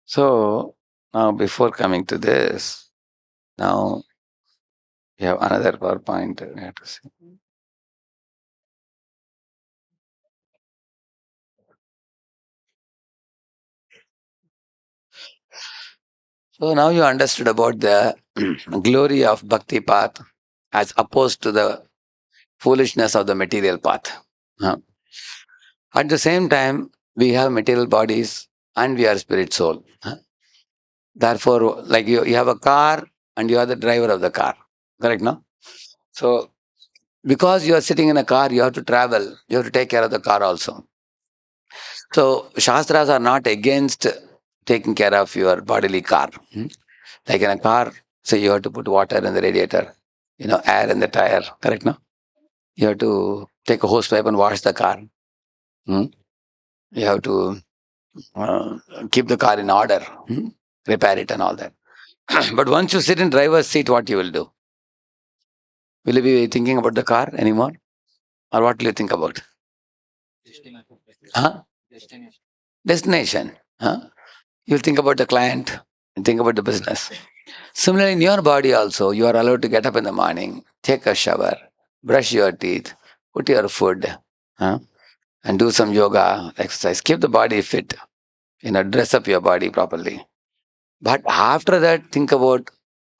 A: So now before coming to this, now we have another PowerPoint we have to see. So now you understood about the glory of Bhakti path as opposed to the foolishness of the material path. Huh? At the same time, we have material bodies and we are spirit soul. Huh? Therefore, like you have a car and you are the driver of the car. Correct, no? So, because you are sitting in a car, you have to travel. You have to take care of the car also. So, Shastras are not against taking care of your bodily car. Like in a car, say you have to put water in the radiator, air in the tire. Correct, no? You have to take a hose pipe and wash the car. You have to keep the car in order, repair it and all that. But once you sit in driver's seat, what you will do? Will you be thinking about the car anymore? Or what will you think about? Huh? Destination. Huh? You'll think about the client and think about the business. Similarly, in your body also, you are allowed to get up in the morning, take a shower, brush your teeth, put your food, and do some yoga, exercise. Keep the body fit. Dress up your body properly. But after that, think about,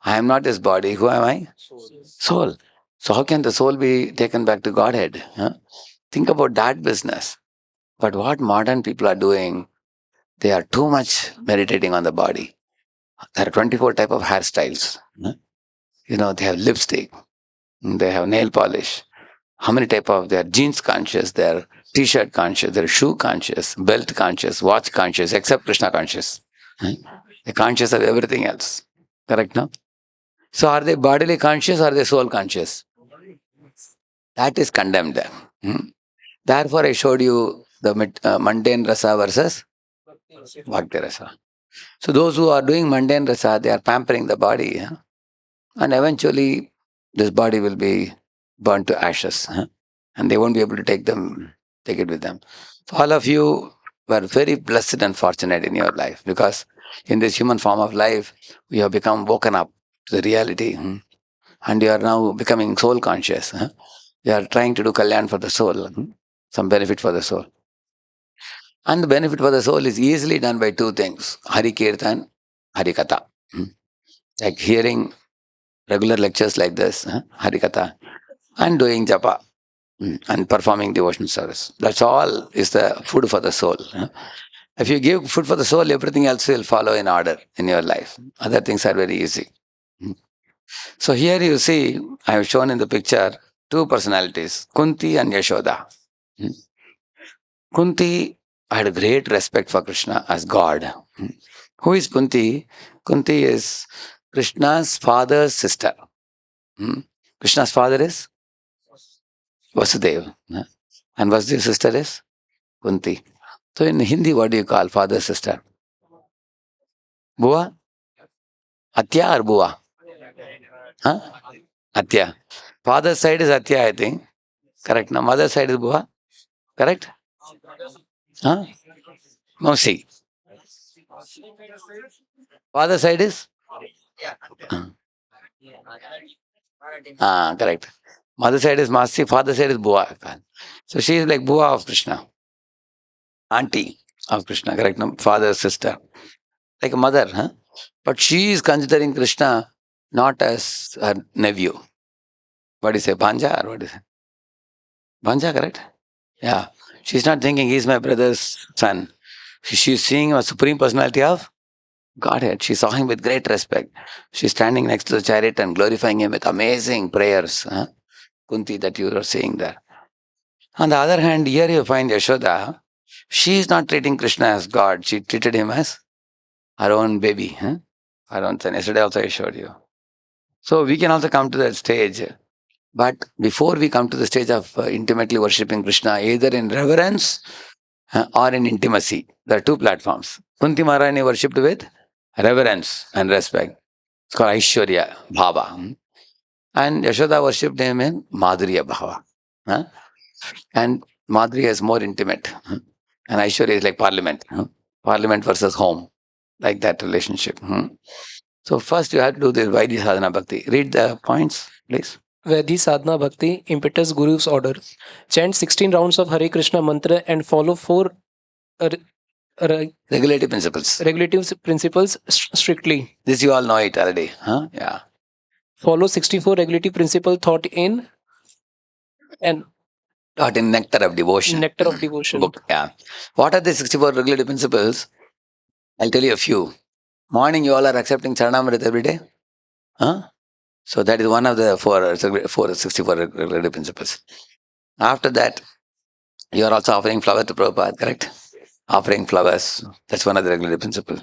A: I am not this body. Who am I? Soul. So how can the soul be taken back to Godhead? Think about that business. But what modern people are doing, they are too much meditating on the body. There are 24 type of hairstyles. They have lipstick. They have nail polish. How many type of, they are jeans conscious, they are t-shirt conscious, they are shoe conscious, belt conscious, watch conscious, except Krishna conscious. They're conscious of everything else. Correct, no? So are they bodily conscious or are they soul conscious? That is condemned. Therefore, I showed you the mundane rasa versus bhakti rasa. So those who are doing mundane rasa, they are pampering the body. And eventually, this body will be burnt to ashes. And they won't be able to take it with them. So all of you were very blessed and fortunate in your life, because in this human form of life, we have become woken up to the reality. And you are now becoming soul conscious. You are trying to do kalyan for the soul, some benefit for the soul. And the benefit for the soul is easily done by two things: Hari Kirtan, Hari Katha. Like hearing regular lectures like this, Hari Katha, and doing japa and performing devotional service. That's all is the food for the soul. If you give food for the soul, everything else will follow in order in your life. Other things are very easy. So here you see, I have shown in the picture two personalities, Kunti and Yashoda. Kunti had a great respect for Krishna as God. Who is Kunti? Kunti is Krishna's father's sister. Krishna's father is Vasudeva. And Vasudeva's sister is Kunti. So in Hindi, what do you call father's sister? Bua? Atya or Bua? Atya. Father's side is Atya, I think. Correct. Now, mother's side is Bua. Correct? Mausi. Father's side is? Correct. Mother side is Masi, father side is Bua. So she is like Bua of Krishna. Auntie of Krishna, correct? No? Father's sister. Like a mother, But she is considering Krishna not as her nephew. What is it? Bhanja or what is it? Bhanja, correct? Yeah. She's not thinking he's my brother's son. She's seeing a supreme personality of Godhead. She saw him with great respect. She's standing next to the chariot and glorifying him with amazing prayers. Kunti, that you are seeing there. On the other hand, here you find Yashoda. She is not treating Krishna as God. She treated him as her own baby. Her own son. Yesterday also I showed you. So we can also come to that stage. But before we come to the stage of intimately worshipping Krishna, either in reverence or in intimacy, there are two platforms. Kunti Maharani worshipped with reverence and respect. It's called Aishwarya Bhava. And Yashoda worshipped him in Madhurya Bhava. And Madhurya is more intimate. And Aishwarya is like parliament. Parliament versus home. Like that relationship. So first you have to do this Vaidhi Sadhana Bhakti. Read the points, please.
F: Vaidhi Sadhana Bhakti, impetus Guru's order. Chant 16 rounds of Hare Krishna mantra and follow 4
A: regulative principles.
F: Regulative principles strictly.
A: This you all know it already. Yeah.
F: Follow 64 regulative principle thought in and
A: Taught in Nectar of Devotion.
F: Nectar of Devotion.
A: Book. Yeah. What are the 64 regulative principles? I'll tell you a few. Morning, you all are accepting Charanamrit every day? Huh? So that is one of the 64 regulative principles. After that, you are also offering flower to Prabhupada, correct? Offering flowers. That's one of the regulative principles.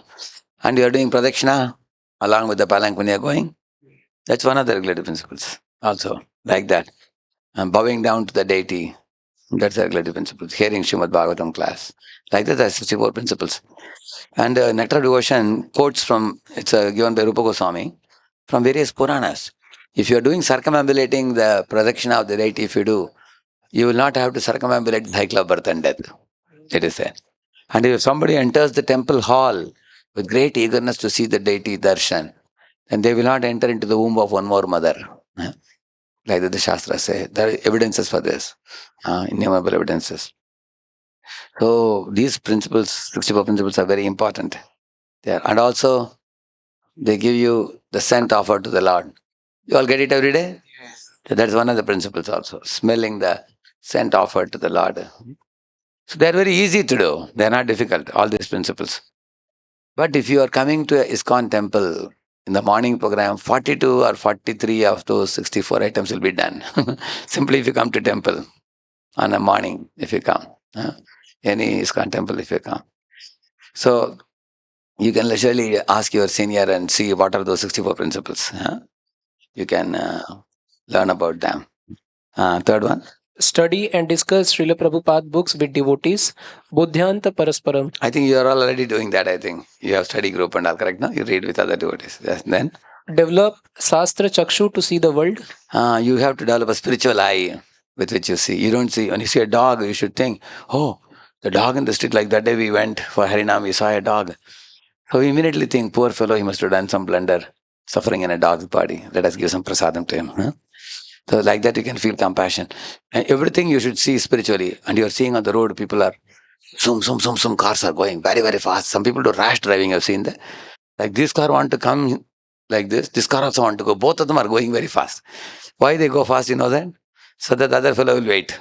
A: And you are doing pradakshina along with the palanquin when you are going. That's one of the regulative principles. Also, like that. And bowing down to the deity. That's the regulative principles. Hearing Srimad Bhagavatam class. Like that, there are 64 principles. And Nectar of Devotion quotes from, it's given by Rupa Goswami, from various Puranas. If you are doing circumambulating the pradakshina of the deity, if you do, you will not have to circumambulate the cycle of birth and death. It is said. And if somebody enters the temple hall with great eagerness to see the deity darshan, then they will not enter into the womb of one more mother. Like that the Shastras say. There are evidences for this. Innumerable evidences. So these principles, 64 principles are very important. And also, they give you the scent offered to the Lord. You all get it every day?
C: Yes.
A: So that's one of the principles also. Smelling the scent offered to the Lord. So they're very easy to do. They're not difficult, all these principles. But if you are coming to a ISKCON temple, in the morning program, 42 or 43 of those 64 items will be done. Simply if you come to temple on a morning, if you come. Any ISKCON temple if you come. So you can leisurely ask your senior and see what are those 64 principles. You can learn about them. Third one.
F: Study and discuss Srila Prabhupada books with devotees. Buddhyanta Parasparam.
A: I think you are already doing that, I think. You have study group and all, correct? No? You read with other devotees. Yes. Then?
F: Develop Sastra Chakshu to see the world.
A: You have to develop a spiritual eye with which you see. You don't see, when you see a dog, you should think, oh, the dog in the street, like that day we went for Harinam, we saw a dog. So we immediately think, poor fellow, he must have done some blunder, suffering in a dog's body. Let us give some prasadam to him. So like that you can feel compassion. And everything you should see spiritually. And you are seeing on the road, people are, some cars are going very, very fast. Some people do rash driving, I've seen that. Like this car want to come like this car also want to go. Both of them are going very fast. Why they go fast, you know that? So that the other fellow will wait.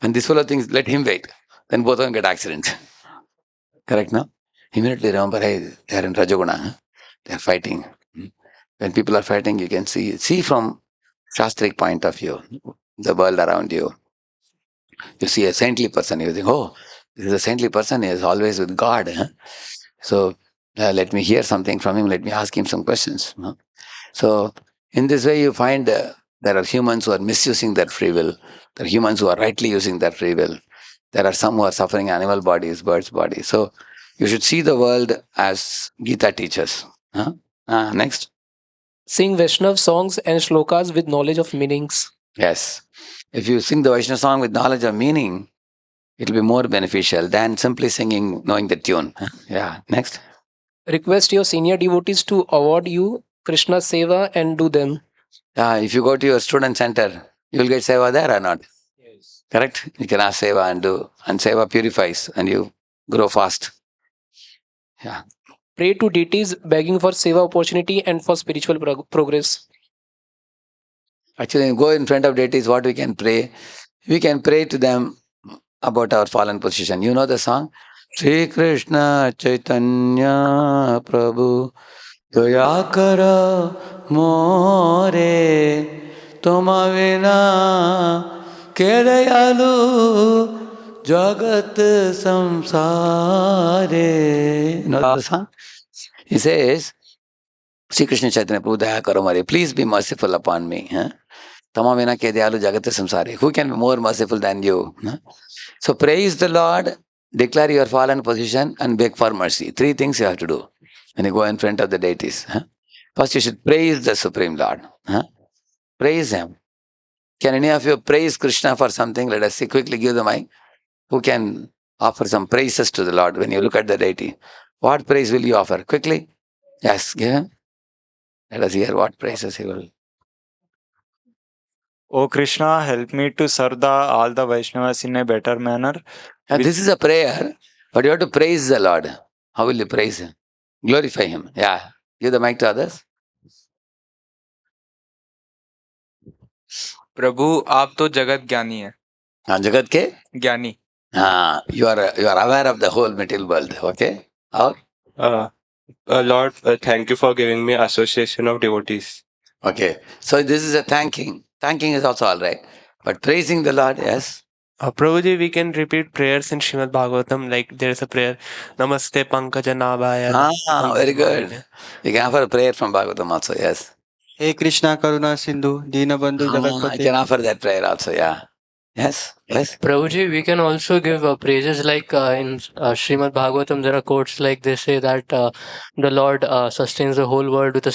A: And this fellow thinks, let him wait. Then both of them get accident. Correct, no? Immediately remember, hey, they are in Rajoguna. They are fighting. When people are fighting, you can see from Shastric point of view, the world around you. You see a saintly person, you think, oh, this is a saintly person, he is always with God. So let me hear something from him, let me ask him some questions. So in this way you find there are humans who are misusing their free will. There are humans who are rightly using their free will. There are some who are suffering animal bodies, birds' bodies. So you should see the world as Gita teaches. Next.
F: Sing Vaishnav songs and shlokas with knowledge of meanings.
A: Yes. If you sing the Vaishnava song with knowledge of meaning, it will be more beneficial than simply singing, knowing the tune. Yeah. Next.
F: Request your senior devotees to award you Krishna Seva and do them.
A: If you go to your student center, you will get Seva there or not?
F: Yes.
A: Correct? You can ask Seva and do. And Seva purifies and you grow fast. Yeah.
F: Pray to deities begging for Seva opportunity and for spiritual progress.
A: Actually, go in front of deities, what we can pray? We can pray to them about our fallen position. You know the song? Shri Krishna Chaitanya Prabhu Daya karo more Toma vina ke dayalu Jagat samsare. You know the song? He says, Shri Krishna Chaitanya Prabhu Daya karo more, please be merciful upon me. Tama vina ke dayalu jagat samsare. Who can be more merciful than you? So praise the Lord, declare your fallen position and beg for mercy. 3 things you have to do when you go in front of the deities. First you should praise the Supreme Lord. Praise Him. Can any of you praise Krishna for something? Let us see, quickly give the mic. Who can offer some praises to the Lord when you look at the deity? What praise will you offer? Quickly. Yes, give him. Let us hear what praises he will.
K: O Krishna, help me to serve all the Vaishnavas in a better manner.
A: And this is a prayer, but you have to praise the Lord. How will you praise Him? Glorify Him. Yeah. Give the mic to others.
L: प्रभु आप तो जगत ज्ञानी हैं.
A: हाँ, जगत के
L: ज्ञानी.
A: हाँ, you are aware of the whole material world. Okay. और
M: Lord, thank you for giving me association of devotees.
A: okay. So this is a thanking. Thanking is also all right, but praising the Lord, yes.
F: Prabhuji, we can repeat prayers in Srimad Bhagavatam, like there is a prayer, Namaste Pankaja Nabhaya.
A: Ah, very good. You can offer a prayer from Bhagavatam also, yes.
G: Hey Krishna Karuna Sindhu Deenbandhu
A: I
G: जगतपते.
A: can offer that prayer also, yeah. Yes, yes.
F: Prabhuji, we can also give praises like in Srimad Bhagavatam, there are quotes like they say that the Lord sustains the whole world with a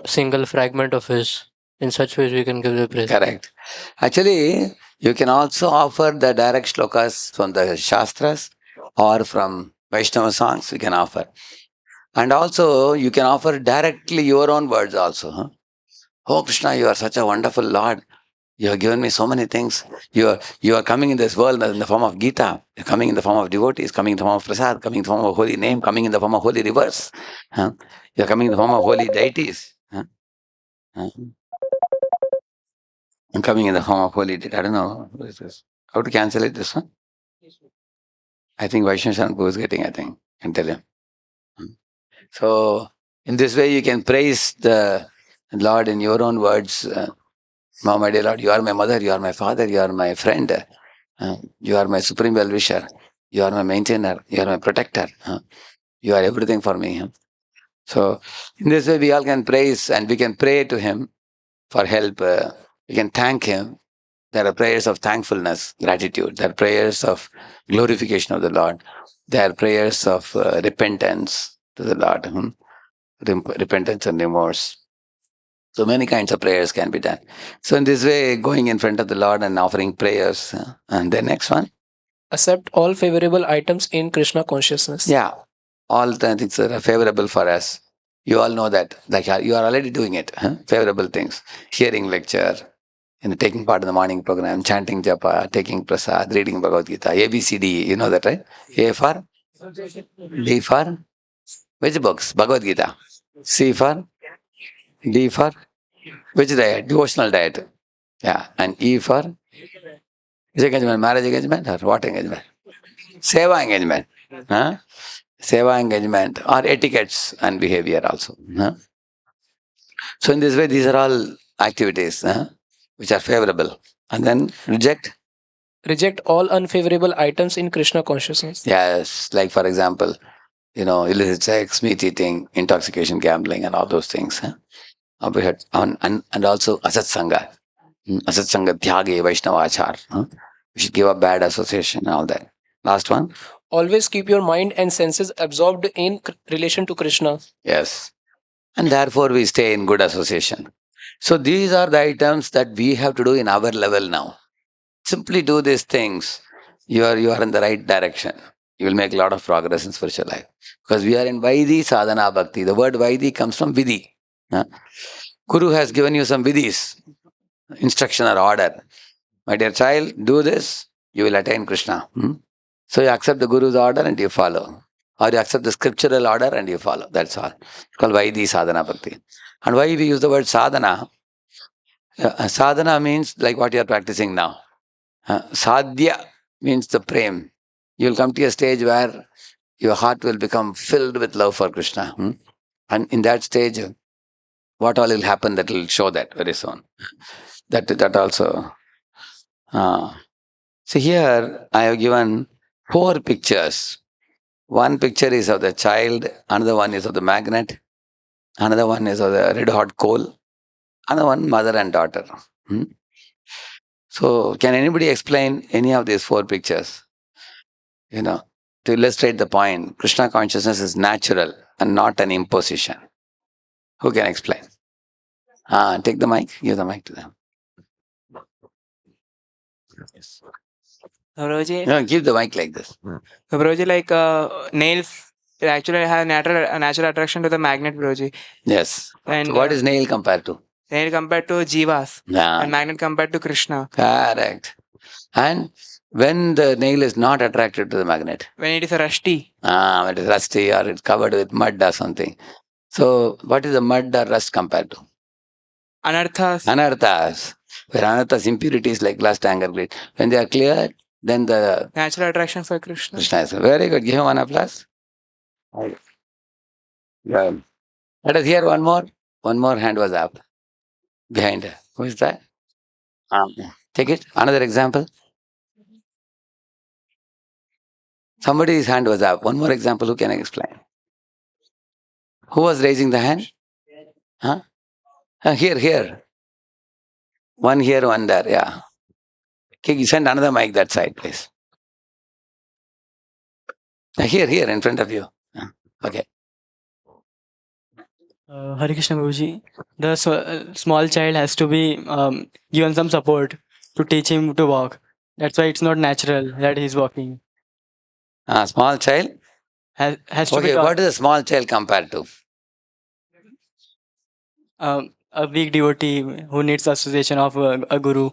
F: single fragment of His. In such ways, we can give the praise.
A: Correct. Actually, you can also offer the direct shlokas from the Shastras or from Vaishnava songs, you can offer. And also, you can offer directly your own words also. Huh? Oh Krishna, you are such a wonderful Lord. You have given me so many things. You are coming in this world in the form of Gita. You're coming in the form of devotees, coming in the form of prasad, coming in the form of holy name, coming in the form of holy rivers. Huh? You're coming in the form of holy deities. Huh? Huh? I'm coming in the form of holy deity. I don't know. What is this? How to cancel it, this one? I think Vaishnav is getting, I think. I can tell him. So, in this way, you can praise the Lord in your own words. My dear Lord, you are my mother, you are my father, you are my friend, you are my supreme well-wisher, you are my maintainer, you are my protector, you are everything for me. So, in this way, we all can praise and we can pray to Him for help. We can thank Him. There are prayers of thankfulness, gratitude. There are prayers of glorification of the Lord. There are prayers of repentance to the Lord. Repentance and remorse. So many kinds of prayers can be done. So in this way, going in front of the Lord and offering prayers. And the next one?
F: Accept all favorable items in Krishna consciousness.
A: Yeah. All the things that are favorable for us. You all know that. Like you are already doing it. Favorable things. Hearing lecture, taking part in the morning program, chanting japa, taking prasad, reading Bhagavad Gita, ABCD, you know that, right? A for? B for? Which books? Bhagavad Gita. C for? D for? Which diet? Devotional diet. Yeah. And E for? Which engagement? Marriage engagement or what engagement? Seva engagement. Huh? Seva engagement or etiquettes and behavior also. Huh? So in this way, these are all activities which are favorable. And then reject?
F: Reject all unfavorable items in Krishna consciousness.
A: Yes. Like for example, illicit sex, meat eating, intoxication, gambling and all those things. Huh? And also asat sangha. Asat sangha tyage Vaishnava achar. We should give up bad association and all that. Last one.
F: Always keep your mind and senses absorbed in relation to Krishna.
A: Yes. And therefore we stay in good association. So these are the items that we have to do in our level now. Simply do these things. You are in the right direction. You will make a lot of progress in spiritual life. Because we are in Vaidhi Sadhana Bhakti. The word Vaidhi comes from Vidhi. Guru has given you some Vidhis, instruction or order. My dear child, do this, you will attain Krishna. So you accept the Guru's order and you follow. Or you accept the scriptural order and you follow. That's all. It's called Vaidhi Sadhana Bhakti. And why we use the word sadhana? Sadhana means like what you are practicing now. Sadhya means the prem. You will come to a stage where your heart will become filled with love for Krishna. And in that stage, what all will happen, that will show that very soon. That also. So here I have given 4 pictures. One picture is of the child, another one is of the magnet, another one is of the red hot coal, another one mother and daughter. So can anybody explain any of these 4 pictures? To illustrate the point, Krishna consciousness is natural and not an imposition. Who can explain? Take the mic, give the mic to them. Yes.
C: Prabhuji,
A: No, give the mic like this.
C: Prabhuji, like nails, it actually have a natural attraction to the magnet, Prabhuji.
A: Yes.
C: And
A: so what is nail compared to?
C: nail compared to jivas, and magnet compared to Krishna.
A: Correct. And when the nail is not attracted to the magnet?
C: When it is rusty.
A: When it is rusty or it's covered with mud or something. So what is the mud or rust compared to?
C: Anarthas.
A: Anarthas. Where anarthas, impurities like lust, anger, greed, when they are clear, then the
C: Natural attraction for Krishna.
A: Krishna is very good. Give him one applause. Yeah. Let us hear one more. One more hand was up behind her. Who is that? Take it. Another example. Somebody's hand was up. One more example. Who can explain? Who was raising the hand? Huh? Here. One here, one there. Yeah. Okay, you send another mic that side, please. Here, in front of you. Okay.
N: Hare Krishna Guruji, the small child has to be given some support to teach him to walk. That's why it's not natural that he's walking.
A: Small child?
N: Has to
A: Okay,
N: be
A: what is a small child compared to?
N: a big devotee who needs association of a guru.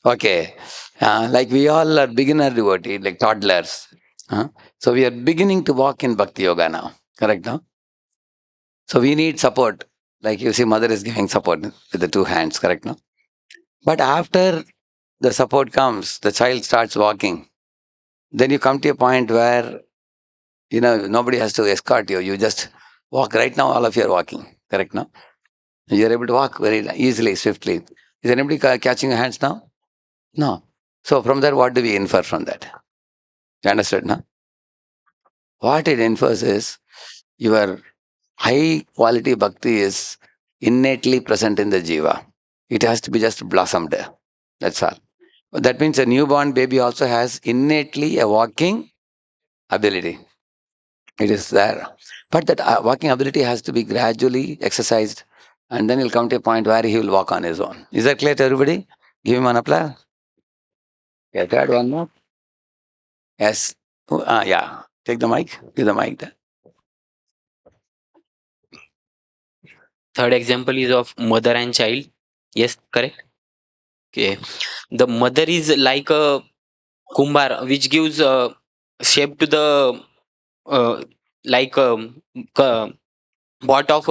A: Okay. Like we all are beginner devotee, like toddlers. So we are beginning to walk in Bhakti Yoga now. Correct, no? So we need support. Like you see, mother is giving support with the two hands, correct, no? But after the support comes, the child starts walking. Then you come to a point where, nobody has to escort you. You just walk. Right now, all of you are walking, correct, no? You're able to walk very easily, swiftly. Is anybody catching your hands now? No. So from that, what do we infer from that? You understood, no? What it infers is your high quality bhakti is innately present in the jiva. It has to be just blossomed. That's all. That means a newborn baby also has innately a walking ability. It is there. But that walking ability has to be gradually exercised, and then he'll come to a point where he will walk on his own. Is that clear to everybody? Give him an applause. Yeah, third one more. Yes. Yeah. Take the mic. Give the mic there.
O: Third example is of mother and child. Yes, correct. Okay. The mother is like a kumbhar which gives shape to the like pot of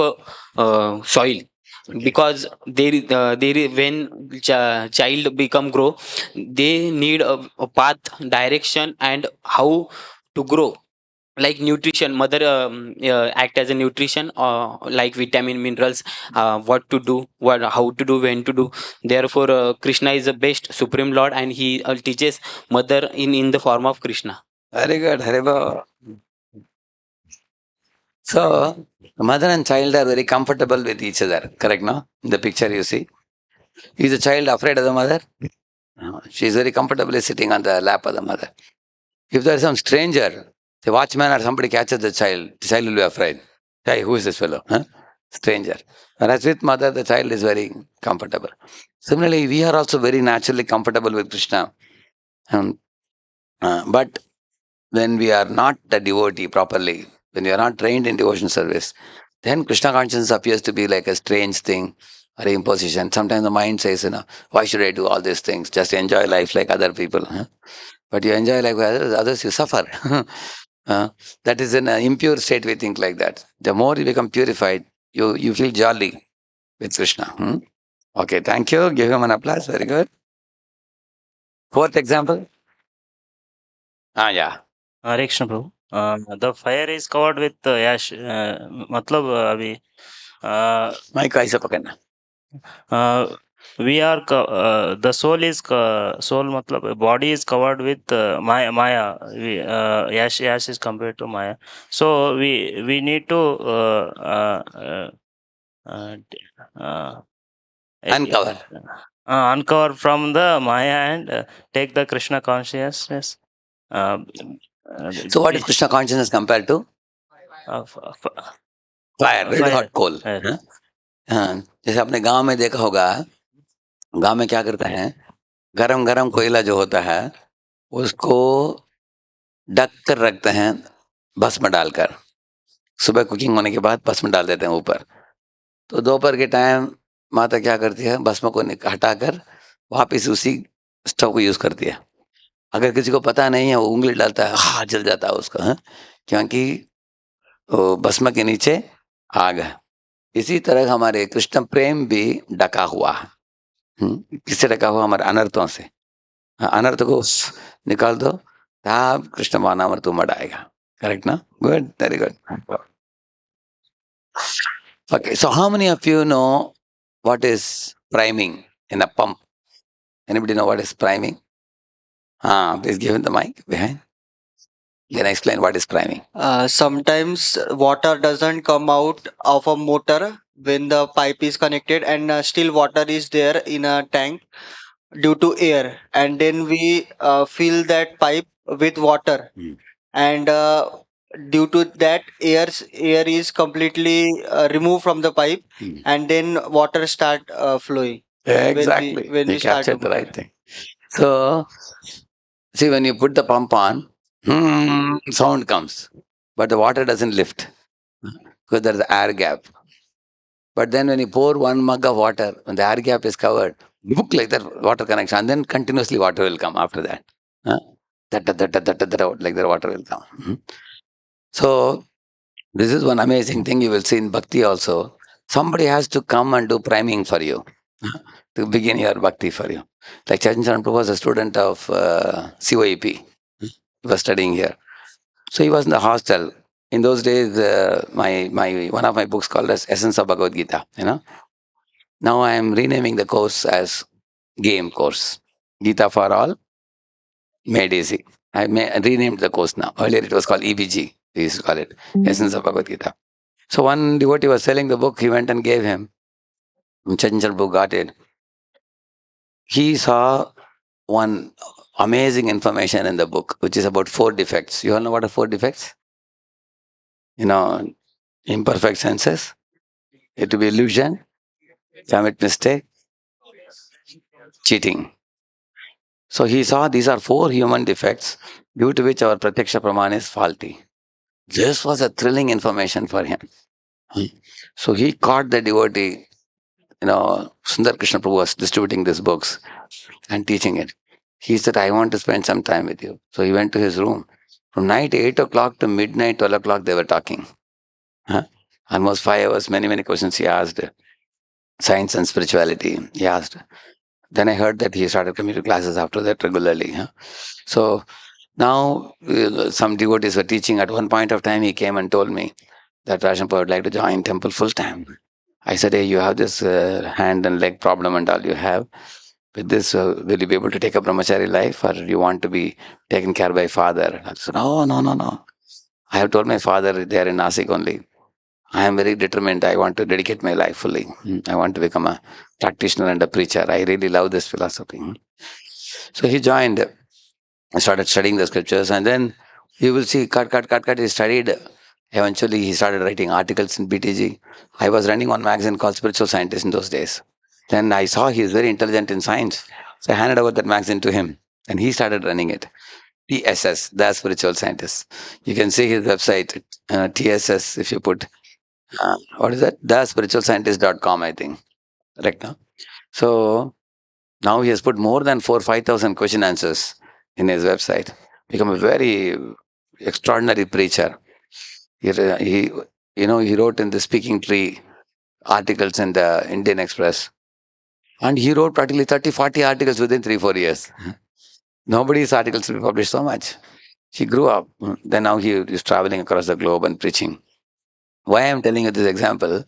O: soil, because when child become grow, they need a path, direction, and how to grow. Like nutrition, mother act as a nutrition, like vitamin, minerals, what to do, how to do, when to do. Therefore Krishna is the best supreme lord, and he teaches mother in the form of Krishna.
A: Very good, Haribo. So, mother and child are very comfortable with each other, correct, no? In the picture you see. Is the child afraid of the mother? No, she is very comfortably sitting on the lap of the mother. If there is some stranger, the watchman or somebody catches the child will be afraid. Hey, who is this fellow? Huh? Stranger. Whereas with mother, the child is very comfortable. Similarly, we are also very naturally comfortable with Krishna. But when we are not the devotee properly, when we are not trained in devotion service, then Krishna consciousness appears to be like a strange thing or imposition. Sometimes the mind says, why should I do all these things? Just enjoy life like other people. Huh? But you enjoy life like others, you suffer. That is an impure state, we think like that. The more you become purified, you feel jolly with Krishna. Okay, thank you. Give him an applause. Very good. Fourth example. Yeah.
D: Hare Krishna Prabhu. The fire is covered with ash. मतलब अभी
A: mic ऐसा पकड़ना.
D: We are the soul is soul मतलब body is covered with maya. Ash is compared to maya. So we need to uncover from the maya and take the Krishna consciousness.
A: So what is Krishna consciousness compared to? Fire, red hot coal. जैसे आपने गांव में देखा होगा, गांव में क्या करते हैं, गरम गरम कोयला जो होता है उसको ढक कर रखते हैं भस्म डालकर. सुबह कुकिंग होने के बाद भस्म डाल देते हैं ऊपर. तो दोपहर के टाइम माता क्या करती है, भस्म को हटाकर वापिस उसी स्टोव को यूज करती है. अगर किसी को पता नहीं है, वो उंगली डालता है, जल जाता है उसका, क्योंकि भस्म के नीचे आग है. इसी तरह हमारे कृष्ण प्रेम भी ढका हुआ है. किससे ढका हुआ हमारे अनर्थों से। अनर्थ को निकाल दो, तब कृष्ण महानाम तू मडाएगा। करेक्ट ना? Good, very good. Okay, so how many of you know what is priming in a pump? Anybody know what is priming? Please give him the mic behind. Can I explain what is priming?
G: Sometimes water doesn't come out of a motor when the pipe is connected, and still water is there in a tank due to air, and then we fill that pipe with water, and due to that air is completely removed from the pipe, and then water start flowing.
A: Exactly.
G: When
A: They
G: we start to
A: captured the
G: move.
A: right thing. So, see, when you put the pump on, sound comes, but the water doesn't lift because there's an air gap. But then when you pour one mug of water, when the air gap is covered, book like that water connection, and then continuously water will come after that. Like the water will come. So, this is one amazing thing you will see in Bhakti also. Somebody has to come and do priming for you to begin your Bhakti for you. Like Chaitanya Prabhu was a student of COEP. He was studying here. So he was in the hostel. In those days, my one of my books called as Essence of Bhagavad Gita. Now I am renaming the course as Game Course. Gita for All, Made Easy. I renamed the course now. Earlier it was called EBG. We used to call it Essence of Bhagavad Gita. So one devotee was selling the book. He went and gave him. Chaitanya Prabhu got it. He saw one amazing information in the book, which is about 4 defects. You all know what are 4 defects? Imperfect senses. It will be illusion, commit mistake, cheating. So he saw these are 4 human defects due to which our Pratyaksha Praman is faulty. This was a thrilling information for him. So he caught the devotee, Sundar Krishna Prabhu was distributing these books and teaching it. He said, I want to spend some time with you. So he went to his room. From night 8 o'clock to midnight, 12 o'clock, they were talking. Almost 5 hours, many questions he asked. Science and spirituality, he asked. Then I heard that he started coming to classes after that regularly. So now some devotees were teaching. At one point of time, he came and told me that Radheshyam would like to join temple full time. I said, hey, you have this hand and leg problem and all you have. With this, will you be able to take a brahmachari life, or you want to be taken care by father? I said, no. I have told my father there in Nasik only. I am very determined. I want to dedicate my life fully. I want to become a practitioner and a preacher. I really love this philosophy. So he joined. I started studying the scriptures, and then you will see, cut. He studied. Eventually, he started writing articles in BTG. I was running one magazine called Spiritual Scientist in those days. Then I saw he is very intelligent in science. So I handed over that magazine to him, and he started running it. TSS, the Spiritual Scientist. You can see his website, TSS, if you put, what is that? thespiritualscientist.com, I think. Correct, no? So now he has put more than 5,000 question answers in his website. Become a very extraordinary preacher. He wrote in the Speaking Tree articles in the Indian Express. And he wrote practically 30-40 articles within 3-4 years. Nobody's articles will be published so much. He grew up. Then now he is traveling across the globe and preaching. Why I am telling you this example,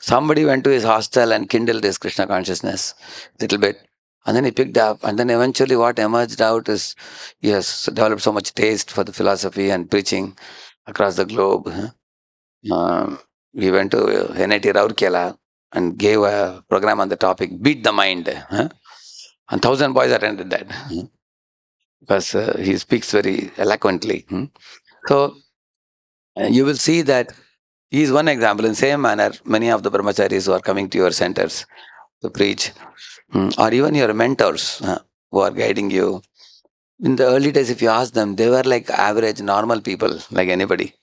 A: somebody went to his hostel and kindled his Krishna consciousness a little bit. And then he picked up. And then eventually what emerged out is he has developed so much taste for the philosophy and preaching across the globe. He went to NIT Rourkela and gave a program on the topic, Beat the Mind. And 1,000 boys attended that. Because he speaks very eloquently. So you will see that he is one example. In same manner, many of the brahmacharis who are coming to your centers to preach, or even your mentors who are guiding you. In the early days, if you ask them, they were like average, normal people, like anybody.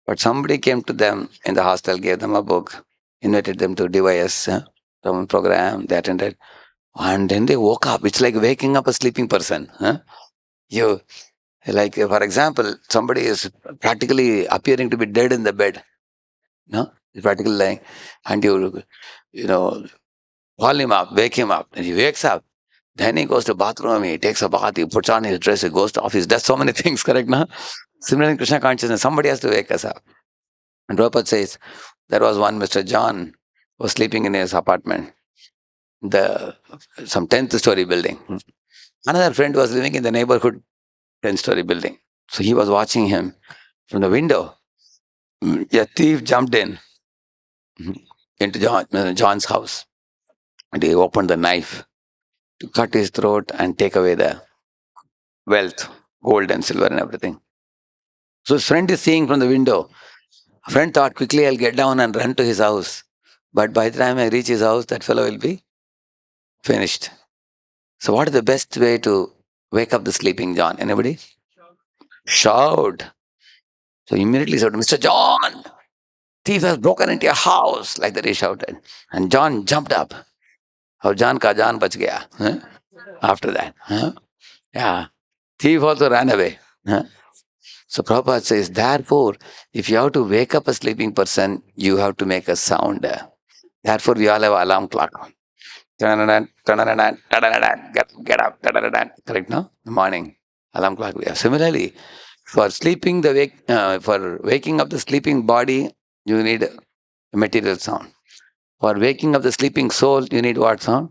A: But somebody came to them in the hostel, gave them a book, invited them to device some program, they attended. And then they woke up. It's like waking up a sleeping person. You, like, for example, somebody is practically appearing to be dead in the bed. He's practically lying. And you call him up, wake him up. And he wakes up. Then he goes to bathroom, he takes a bath, he puts on his dress, he goes to office, does so many things, correct now? Similarly in Krishna consciousness, somebody has to wake us up. And Prabhupada says, there was one Mr. John who was sleeping in his apartment, some 10th story building. Another friend was living in the neighborhood 10th story building. So he was watching him from the window. A thief jumped in into John's house, and he opened the knife to cut his throat and take away the wealth, gold and silver and everything. So his friend is seeing from the window. A friend thought, quickly I'll get down and run to his house. But by the time I reach his house, that fellow will be finished. So what is the best way to wake up the sleeping John? Anybody? Shout. So immediately shouted, Mr. John, thief has broken into your house. Like that he shouted. And John jumped up. How John ka John bach gaya. Huh? After that. Huh? Yeah. Thief also ran away. Huh? So Prabhupada says, therefore, if you have to wake up a sleeping person, you have to make a sound. Therefore, we all have alarm clock. Get up. Correct, no? In the morning. Alarm clock we have. Similarly, for for waking up the sleeping body, you need a material sound. For waking up the sleeping soul, you need what sound?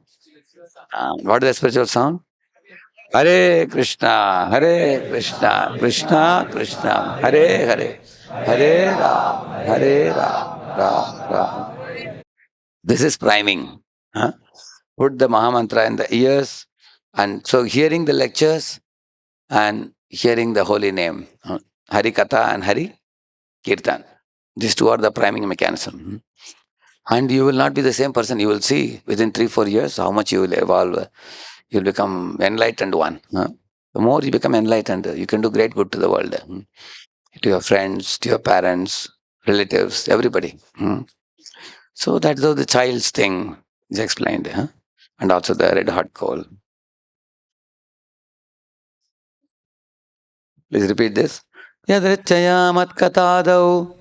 A: What is the spiritual sound? Hare Krishna, Krishna Krishna, Hare Hare, Hare Ram, Ram. This is priming. Huh? Put the Mahamantra in the ears, and so hearing the lectures and hearing the holy name, Hari Katha and Hari Kirtan. These two are the priming mechanism. And you will not be the same person. You will see within 3-4 years how much you will evolve. You'll become enlightened one. The more you become enlightened, you can do great good to the world. To your friends, to your parents, relatives, everybody. So that's how the child's thing is explained. And also the red hot coal. Please repeat this. Yadrichayamat katadau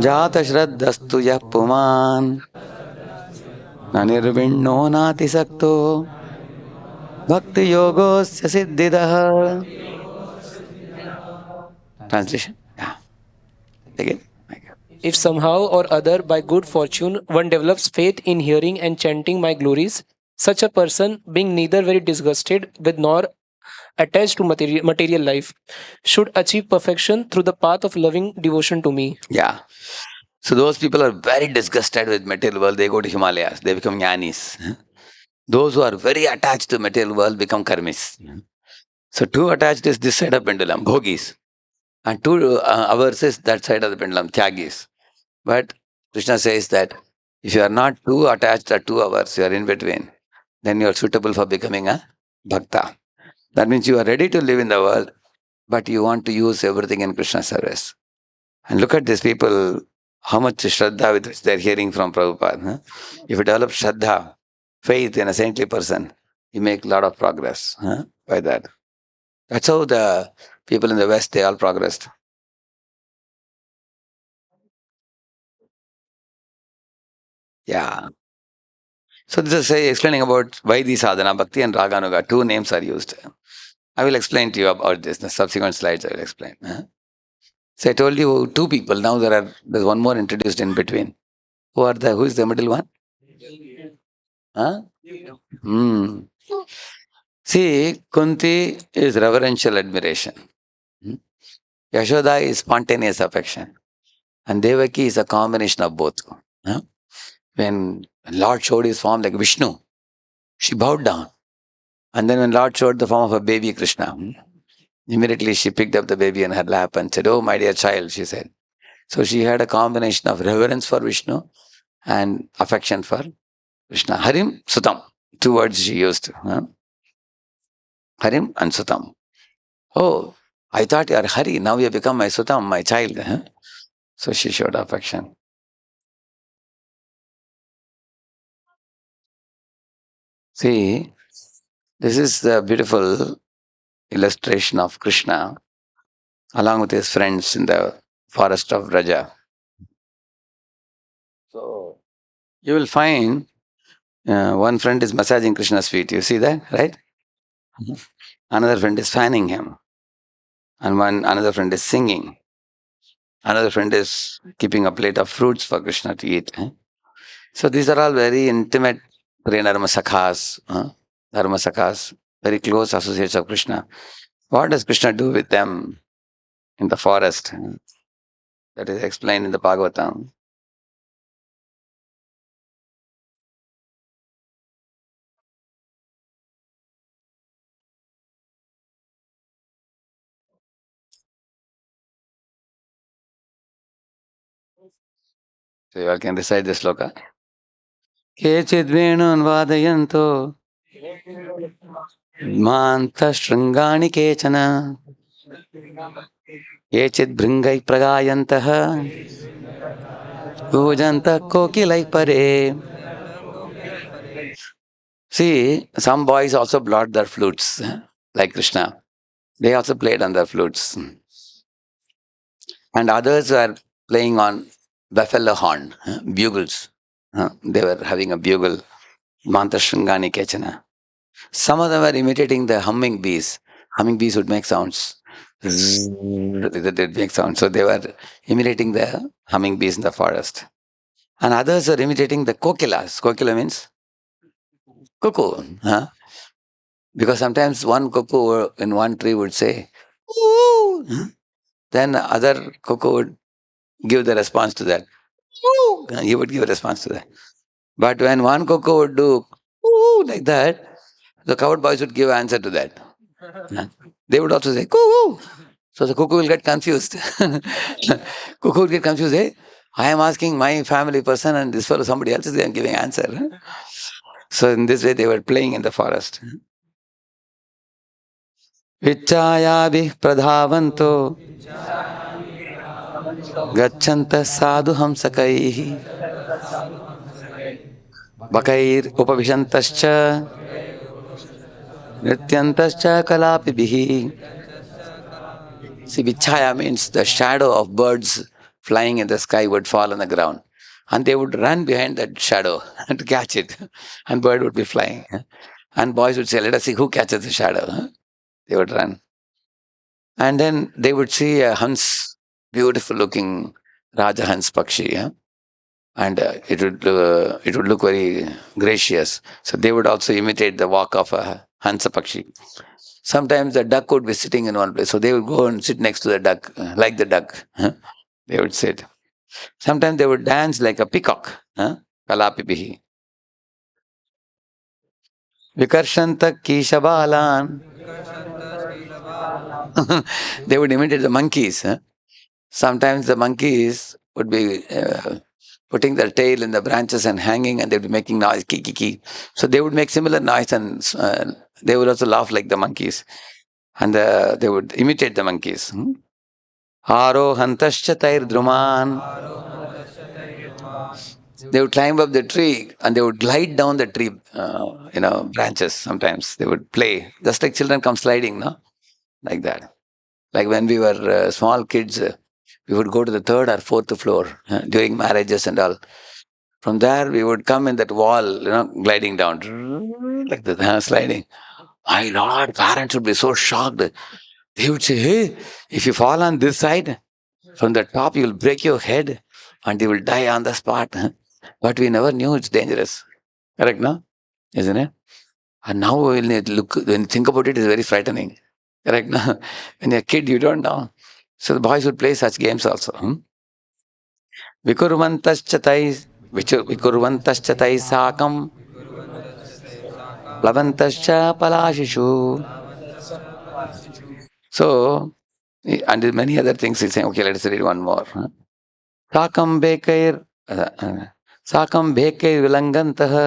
A: jata shraddhastu yah puman nanirvinno nati sakto bhakti yogosya siddhidah. Translation? Yeah. Again.
F: If somehow or other by good fortune one develops faith in hearing and chanting my glories, such a person, being neither very disgusted with nor attached to material life, should achieve perfection through the path of loving devotion to me.
A: Yeah. So those people are very disgusted with material world. They go to Himalayas. They become jnanis. Those who are very attached to material world become karmis. So too attached is this side of pendulum, bhogis. And too averse is that side of the pendulum, tyagis. But Krishna says that if you are not too attached or too averse, you are in between, then you are suitable for becoming a bhakta. That means you are ready to live in the world, but you want to use everything in Krishna's service. And look at these people, how much Shraddha with which they are hearing from Prabhupada. If you develop Shraddha, faith in a saintly person, you make a lot of progress by that. That's how the people in the West, they all progressed. Yeah. So this is explaining about why the sadhana, bhakti and raganuga, two names are used. I will explain to you about this in the subsequent slides. I will explain. So I told you two people. Now there's one more introduced in between. Who is the middle one? See, Kunti is reverential admiration. Yashoda is spontaneous affection. And Devaki is a combination of both. When Lord showed his form like Vishnu, she bowed down. And then when Lord showed the form of a baby Krishna, immediately she picked up the baby in her lap and said, "Oh, my dear child," she said. So she had a combination of reverence for Vishnu and affection for Krishna. Harim, Sutam. Two words she used. Harim and Sutam. Oh, I thought you are Hari. Now you have become my Sutam, my child. So she showed affection. See, this is the beautiful illustration of Krishna along with his friends in the forest of Raja. So, you will find one friend is massaging Krishna's feet. You see that, right? Another friend is fanning him. And another friend is singing. Another friend is keeping a plate of fruits for Krishna to eat. So these are all very intimate Dharma sakhas, very close associates of Krishna. What does Krishna do with them in the forest? That is explained in the Bhagavatam. So you all can recite this sloka. Kechidvenun vadayanto manta shrangani kechana kechid bringai pragayantaha pujanta kokilai pare. See, some boys also brought their flutes, like Krishna. They also played on their flutes. And others were playing on buffalo horn, bugles. They were having a bugle, Manta Shrangani Kechana. Some of them were imitating the humming bees. Humming bees would make sounds. They'd make sounds. So they were imitating the humming bees in the forest. And others were imitating the kokilas. Kokila means cuckoo. Because sometimes one cuckoo in one tree would say, ooh. Then other cuckoo would give the response to that. Ooh. He would give a response to that. But when one cuckoo would do ooh like that, the coward boys would give answer to that. They would also say cuckoo. So the cuckoo will get confused. Cuckoo will get confused. Hey, I am asking my family person and this fellow somebody else is giving answer. So in this way they were playing in the forest. Vichayabhi pradhavanto gacchanta sadhu hamsakaihi bakair upavishantascha nrityantascha kalapibihi. See, vichaya means the shadow of birds flying in the sky would fall on the ground. And they would run behind that shadow to catch it. And bird would be flying. And boys would say, let us see who catches the shadow. They would run. And then they would see a Hans, beautiful looking Raja Hans Pakshi. And it would look very gracious. So they would also imitate the walk of a Hansa Pakshi. Sometimes the duck would be sitting in one place. So they would go and sit next to the duck, like the duck. They would sit. Sometimes they would dance like a peacock. Kalapibihi. Vikarshanta Kishabalan. They would imitate the monkeys. Sometimes the monkeys would be putting their tail in the branches and hanging, and they would be making noise, ki ki ki. So they would make similar noise, and they would also laugh like the monkeys. And they would imitate the monkeys. Arohantascha tair druman. They would climb up the tree and they would glide down the tree, branches sometimes. They would play, just like children come sliding, no? Like that. Like when we were small kids, we would go to the third or fourth floor during marriages and all. From there, we would come in that wall, gliding down, like that, sliding. My Lord, parents would be so shocked. They would say, hey, if you fall on this side, from the top, you will break your head and you will die on the spot. But we never knew it's dangerous. Correct, no? Isn't it? And now when you think about it, it's very frightening. Correct, no? When you're a kid, you don't know. So the boys would play such games also. Vikurvantaschatai sakam lavantascha palashishu. So, and many other things he's saying. Okay, let us read one more. Sakam bekair vilangantaha.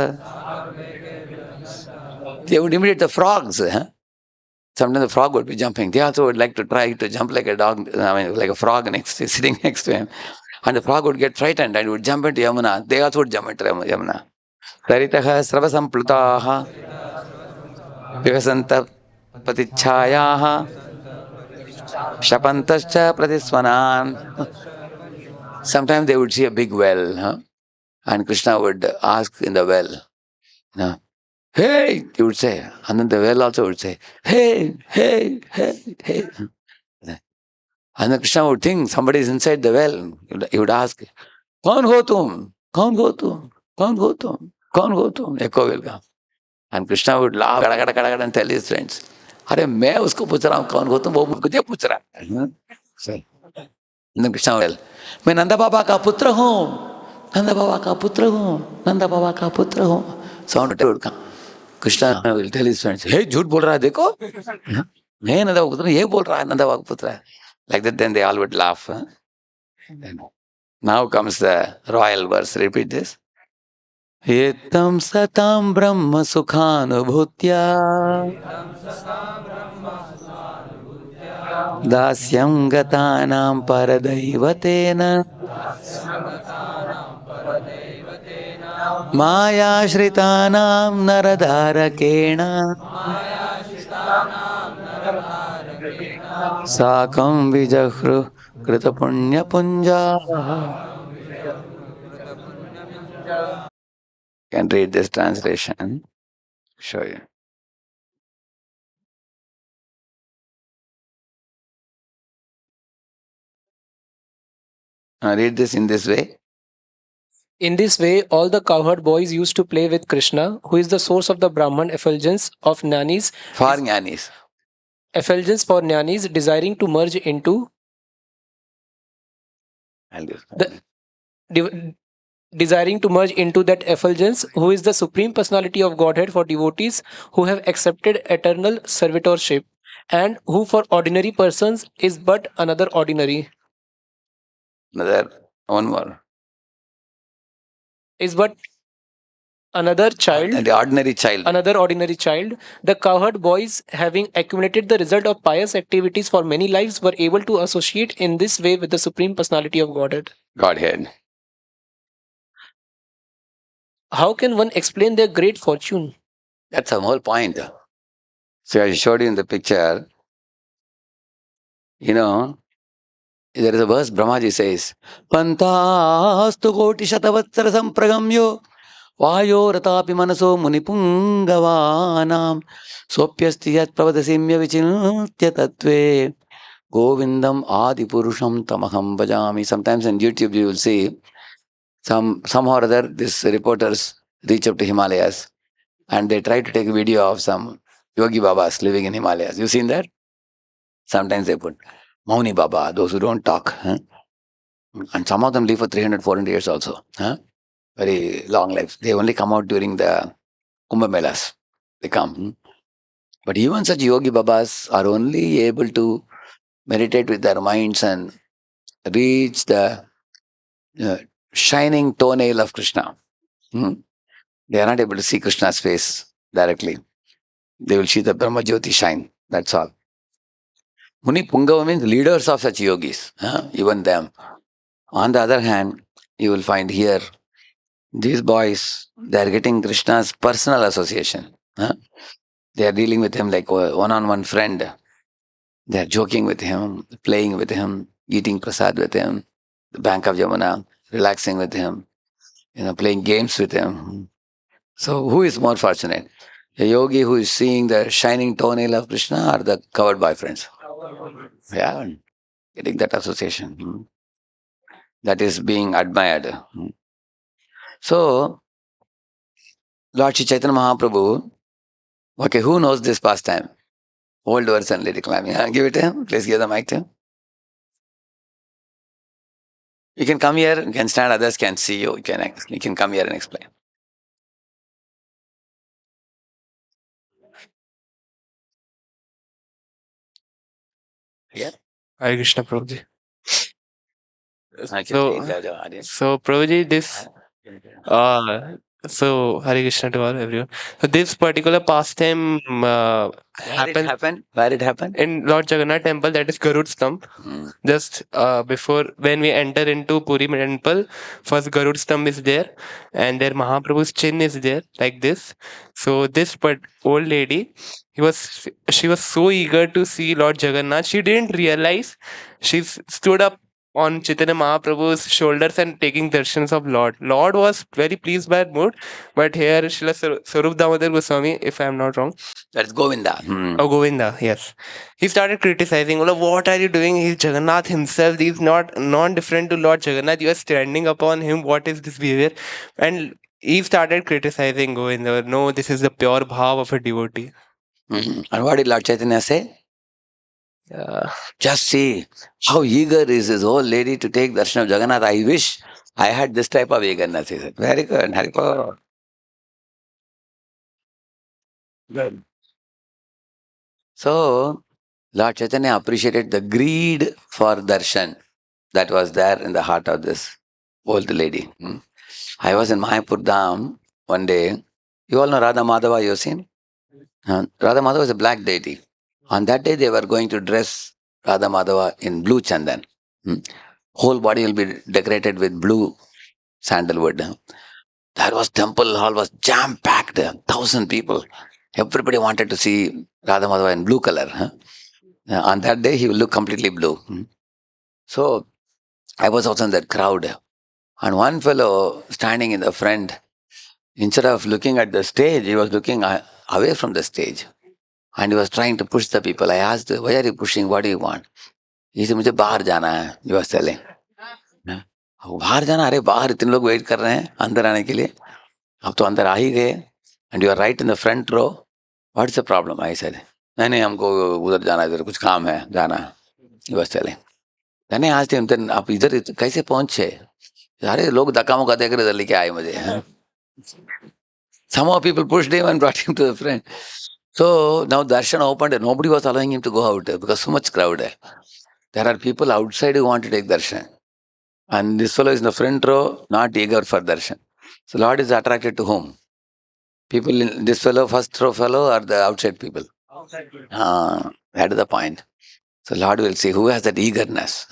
A: They would imitate the frogs. Sometimes the frog would be jumping. They also would like to try to jump like a dog, like a frog sitting next to him. And the frog would get frightened and would jump into Yamuna. They also would jump into Yamuna. Saritaha sravasamplutaha vikasanta patichayaha shapantascha pratiswanan. Sometimes they would see a big well. And Krishna would ask in the well, hey, he would say. And then the well also would say, hey, hey, hey, hey. And then Krishna would think somebody is inside the well. He would ask, Kaun ho tum? Kaun ho tum? Kaun ho tum? Kaun ho tum? Echo will come. And Krishna would laugh and tell his friends, अरे मैं उसको पूछ रहा हूँ कौन हो तुम, वो मुझे पूछ रहा है. And then Krishna will tell, मैं नंदा बाबा का पुत्र हूँ, नंदा बाबा का पुत्र हूँ, नंदा बाबा का पुत्र हूँ. Sound would come. Krishna will tell his friends, hey, झूठ बोल रहा है देखो, मैं नंदा बाबा का पुत्र, ये बोल रहा है नंदा बाबा का पुत्र है. Like that, then they all would laugh. Now comes the royal verse. Repeat this. Etam satam brahma sukhanubhutya dasyam gatanam paradaivatena maya shritanam naradharakena sakam vijahru krita punya punja. Can read this translation. Show you. Read this in this way.
F: In this way, all the cowherd boys used to play with Krishna, who is the source of the Brahman effulgence of jnanis.
A: For jnanis.
F: Effulgence for jnanis, desiring to merge into desiring to merge into that effulgence, who is the Supreme Personality of Godhead for devotees who have accepted eternal servitorship, and who for ordinary persons is but another ordinary.
A: One more.
F: Is but another child.
A: The ordinary child.
F: Another ordinary child. The cowherd boys, having accumulated the result of pious activities for many lives, were able to associate in this way with the Supreme Personality of
A: Godhead.
F: How can one explain their great fortune?
A: That's the whole point. So I showed you in the picture, there is a verse Brahmaji says, Pantastu koti shatavatsara sampragamyo vayo ratapi manaso munipungavanam sopyasti yat pravadasimya vichintya tatve govindam adipurusham tamaham bhajami. Sometimes on YouTube you will see somehow or other these reporters reach up to Himalayas and they try to take a video of some Yogi Babas living in Himalayas. You seen that? Sometimes they put Mauni Baba, those who don't talk. And some of them live for 300, 400 years also. Very long lives. They only come out during the Kumbh Melas. They come. But even such Yogi Babas are only able to meditate with their minds and reach the shining toenail of Krishna. They are not able to see Krishna's face directly. They will see the Brahma Jyoti shine. That's all. Muni Pungava means leaders of such yogis. Even them. On the other hand, you will find here, these boys, they are getting Krishna's personal association. They are dealing with him like a one-on-one friend. They are joking with him, playing with him, eating prasad with him, the bank of Yamuna, relaxing with him, playing games with him. So who is more fortunate? A yogi who is seeing the shining toenail of Krishna or the covered boyfriends? Yeah, getting that association. That is being admired. So, Lord Shri Chaitanya Mahaprabhu, okay, who knows this pastime? Old version, Lady Klami. Give it to him. Please give the mic to him. You can come here, you can stand, others can see you. You can come here and explain. Yeah.
L: Hare Krishna, Prabhuji.
A: So,
L: So Prabhuji, this so Hare Krishna to all everyone. So this particular pastime happens.
A: Where it happened?
L: In Lord Jagannath temple, that is Garud Stamp. Just before, when we enter into Puri temple, first Garud Stamp is there, and there Mahaprabhu's chin is there, like this. So this old lady, she was so eager to see Lord Jagannath, she didn't realize she stood up on Chaitanya Mahaprabhu's shoulders and taking darshans of Lord. Lord was very pleased by that mood, but here Srila Sarup Damodar Goswami, if I am not wrong.
A: That's Govinda.
L: Oh, Govinda, yes. He started criticizing, "Oh, what are you doing? He's Jagannath himself. He's not non-different to Lord Jagannath. You are standing upon him. What is this behavior?" And he started criticizing Govinda. No, this is the pure bhav of a devotee.
A: And what did Lord Chaitanya say? Just see how eager is this old lady to take darshan of Jagannath. I wish I had this type of eagerness. He said, very good, Hariko. Good. So, Lord Chaitanya appreciated the greed for darshan that was there in the heart of this old lady. I was in Mayapur Dham one day. You all know Radha Madhava, you've seen? Radha Madhava is a black deity. On that day, they were going to dress Radha Madhava in blue chandan. Whole body will be decorated with blue sandalwood. There was temple hall was jam packed, 1,000 people. Everybody wanted to see Radha Madhava in blue color. On that day, he will look completely blue. So I was also in that crowd, and one fellow standing in the front, instead of looking at the stage, he was looking away from the stage. And he was trying to push the people. I asked, why are you pushing? What do you want? He said, मुझे बाहर जाना है. He was telling. बाहर जाना? अरे बाहर इतने लोग वेट कर रहे हैं अंदर आने के लिए. अब तो अंदर आ ही गए. And you are right in the front row. What's the problem? I said. नहीं हमको उधर जाना है, इधर कुछ काम है, जाना है. He was telling. Then I asked him, then आप इधर कैसे पहुंचे? अरे लोग धक्का मुक्का देकर इधर लेके आए मुझे. Somehow people pushed him and brought him to the front. So now darshan opened and nobody was allowing him to go out because so much crowd. There are people outside who want to take darshan. And this fellow is in the front row, not eager for darshan. So Lord is attracted to whom? People in this fellow, first row fellow, or the outside people? That is the point. So Lord will see who has that eagerness.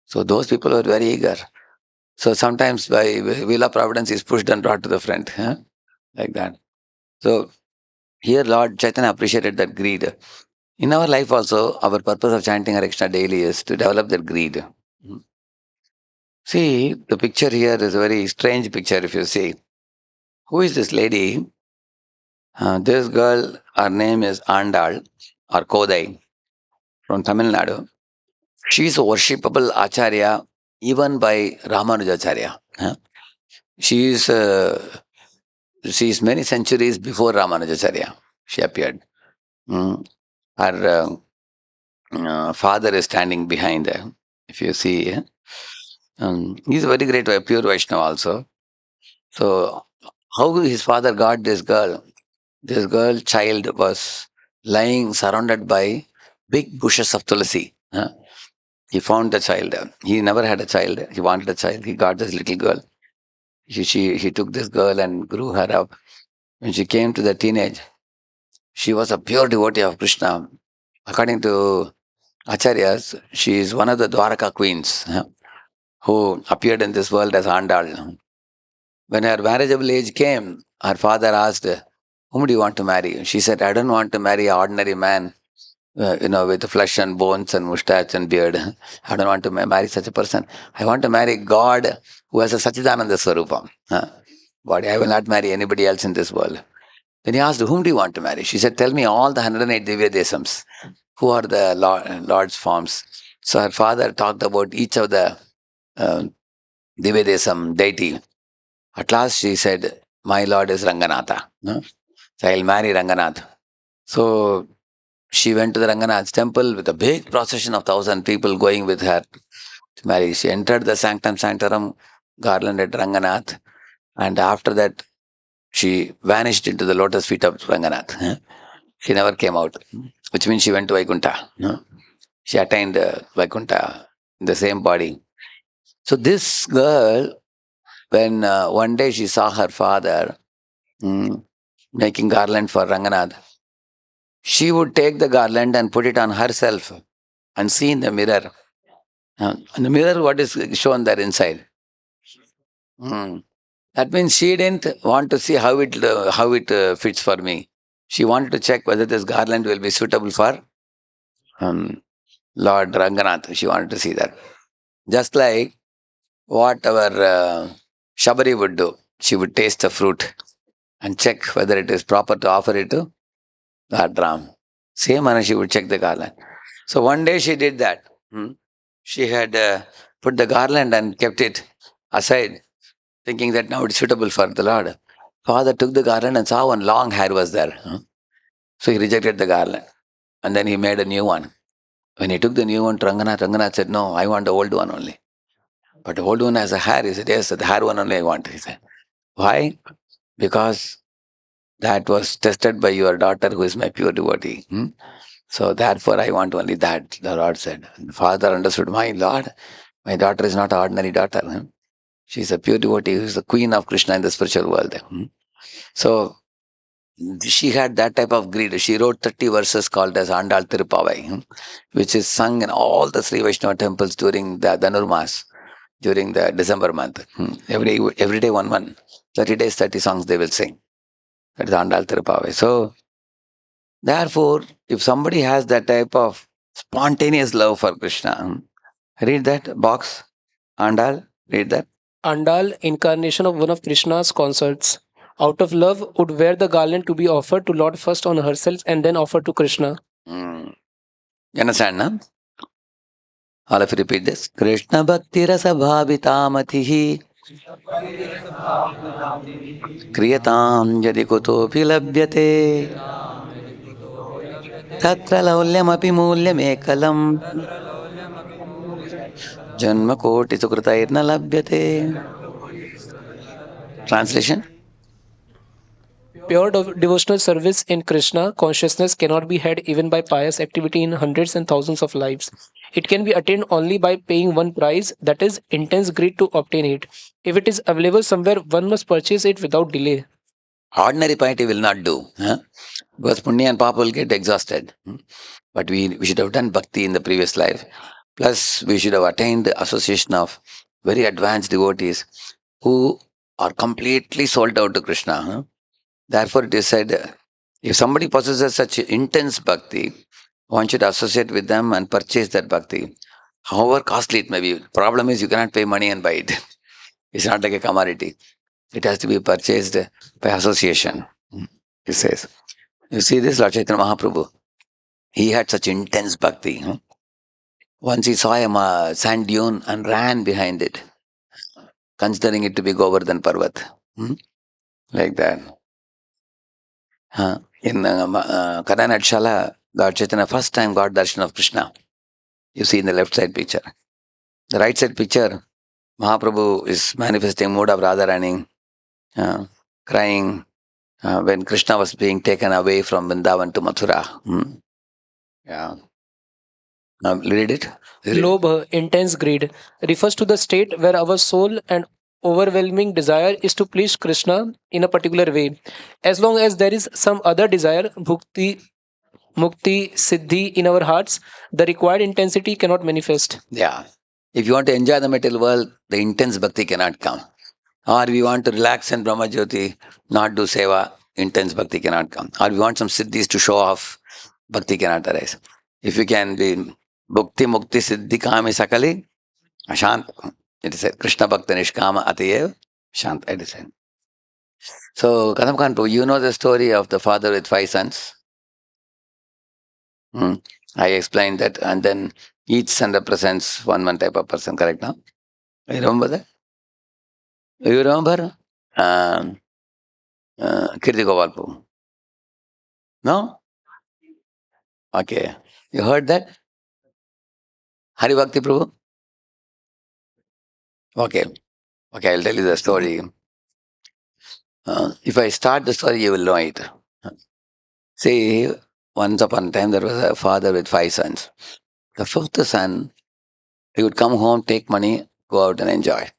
A: So those people are very eager. So sometimes by will of providence is pushed and brought to the front. Like that. So here Lord Chaitanya appreciated that greed. In our life also, our purpose of chanting Hare Krishna daily is to develop that greed. See, the picture here is a very strange picture if you see. Who is this lady? This girl, her name is Andal or Kodai from Tamil Nadu. She is a worshipable Acharya even by Ramanujacharya. She is many centuries before Ramanujacharya. She appeared. Her father is standing behind her. If you see, he's a very great pure Vaishnava also. So, how his father got this girl? This girl child was lying surrounded by big bushes of tulsi. He found the child. He never had a child. He wanted a child. He got this little girl. He took this girl and grew her up. When she came to the teenage, she was a pure devotee of Krishna. According to Acharyas, she is one of the Dwaraka queens who appeared in this world as Andal. When her marriageable age came, her father asked, whom do you want to marry? She said, I don't want to marry an ordinary man, with flesh and bones and mustache and beard. I don't want to marry such a person. I want to marry God who has a Sachidananda Swarupa. But I will not marry anybody else in this world. Then he asked, whom do you want to marry? She said, tell me all the 108 Divya Desams. Who are the Lord's forms? So her father talked about each of the Divya Desam deity. At last she said, my Lord is Ranganatha. So I'll marry Ranganath. So she went to the Ranganath's temple with a big procession of 1,000 people going with her to marry. She entered the sanctum sanctorum, garlanded Ranganath, and after that she vanished into the lotus feet of Ranganath. She never came out, which means she went to Vaikuntha. She attained Vaikuntha in the same body. So this girl, when one day she saw her father making garland for Ranganath, she would take the garland and put it on herself and see in the mirror. In the mirror, what is shown there inside? That means she didn't want to see how it fits for me. She wanted to check whether this garland will be suitable for Lord Ranganath. She wanted to see that. Just like what our Shabari would do. She would taste the fruit and check whether it is proper to offer it to Lord Ram. Same manner she would check the garland. So one day she did that. She had put the garland and kept it aside, thinking that now it's suitable for the Lord. Father took the garland and saw one long hair was there. So he rejected the garland. And then he made a new one. When he took the new one to Ranganath, Ranganath said, no, I want the old one only. But the old one has a hair. He said, yes, the hair one only I want. He said, why? Because that was tested by your daughter who is my pure devotee. So therefore I want only that, the Lord said. And the father understood, my Lord, my daughter is not an ordinary daughter. She is a pure devotee who is the queen of Krishna in the spiritual world. So she had that type of greed. She wrote 30 verses called as Andal Tirupavai, which is sung in all the Sri Vaishnava temples during the Dhanurmas, during the December month. Every day one. 30 days, 30 songs they will sing. That is Andal Tirupavai. So, therefore, if somebody has that type of spontaneous love for Krishna, read that box, Andal, read that.
F: Andal, incarnation of one of Krishna's consorts, out of love would wear the garland to be offered to Lord first on herself and then offered to Krishna.
A: You understand, no? All of you repeat this. Krishna bhakti rasa bhavitamatihi kriyatam yadi kutopi labhyate tatra laulyamapi mulyamekalam janma koti sukritairna labhyate. Translation?
F: Pure devotional service in Krishna consciousness cannot be had even by pious activity in hundreds and thousands of lives. It can be attained only by paying one price, that is, intense greed to obtain it. If it is available somewhere, one must purchase it without delay.
A: Ordinary piety will not do. Because punya and papa will get exhausted. But we should have done bhakti in the previous life. Plus, we should have attained the association of very advanced devotees who are completely sold out to Krishna. Therefore, it is said, if somebody possesses such intense bhakti, one should associate with them and purchase that bhakti. However costly it may be. Problem is you cannot pay money and buy it. It's not like a commodity. It has to be purchased by association, he says. You see this, Lord Chaitanya Mahaprabhu, he had such intense bhakti. Once he saw a sand dune and ran behind it, considering it to be Govardhan Parvat. Like that. In Karanat Lord Chaitanya first time got darshan of Krishna. You see in the left side picture. The right side picture, Mahaprabhu is manifesting mood of Radharani, crying when Krishna was being taken away from Vrindavan to Mathura. Now read it.
F: Lobha, intense greed, refers to the state where our soul and overwhelming desire is to please Krishna in a particular way. As long as there is some other desire, bhukti, mukti, siddhi in our hearts, the required intensity cannot manifest.
A: Yeah. If you want to enjoy the material world, the intense bhakti cannot come. Or we want to relax in Brahma Jyoti, not do seva, intense bhakti cannot come. Or we want some siddhis to show off, bhakti cannot arise. If you can be bhukti, mukti, siddhi, kami, sakali, ashant. It is said, Krishna bhakta nishkama atayev, shant. It is said. So, Kadam Khan Prabhu, you know the story of the father with 5 sons? I explained that, and then each son represents one type of person, correct now? You remember that? You remember? Kirti Gopal Prabhu. No? Okay. You heard that? Hari Bhakti Prabhu? Okay. Okay, I'll tell you the story. If I start the story, you will know it. See, once upon a time, there was a father with 5 sons. The 5th son, he would come home, take money, go out and enjoy.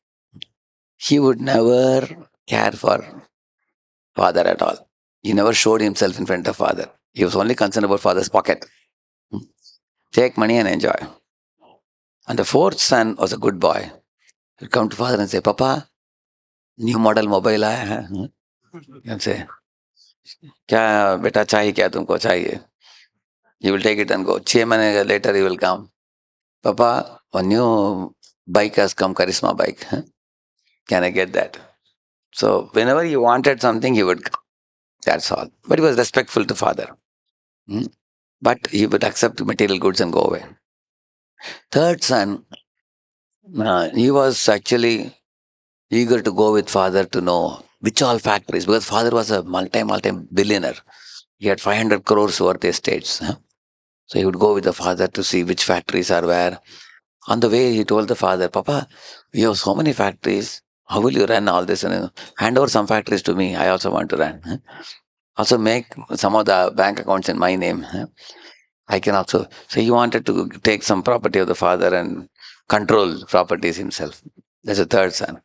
A: He would never care for father at all. He never showed himself in front of father. He was only concerned about father's pocket. Take money and enjoy. And the 4th son was a good boy. He'd come to father and say, Papa, new model mobile aaya hai. He'd say, Kya beta chahiye, kya tumko chahiye? He will take it and go. 6 months later he will come. Papa, a new bike has come, charisma bike. Huh? Can I get that? So whenever he wanted something, he would come. That's all. But he was respectful to father. Hmm? But he would accept material goods and go away. Third son, he was actually eager to go with father to know which all factories, because father was a multi-billionaire. He had 500 crores worth estates. Huh? So he would go with the father to see which factories are where. On the way, he told the father, Papa, we have so many factories. How will you run all this? And hand over some factories to me. I also want to run. Huh? Also make some of the bank accounts in my name. Huh? I can also. So he wanted to take some property of the father and control properties himself. That's the third son.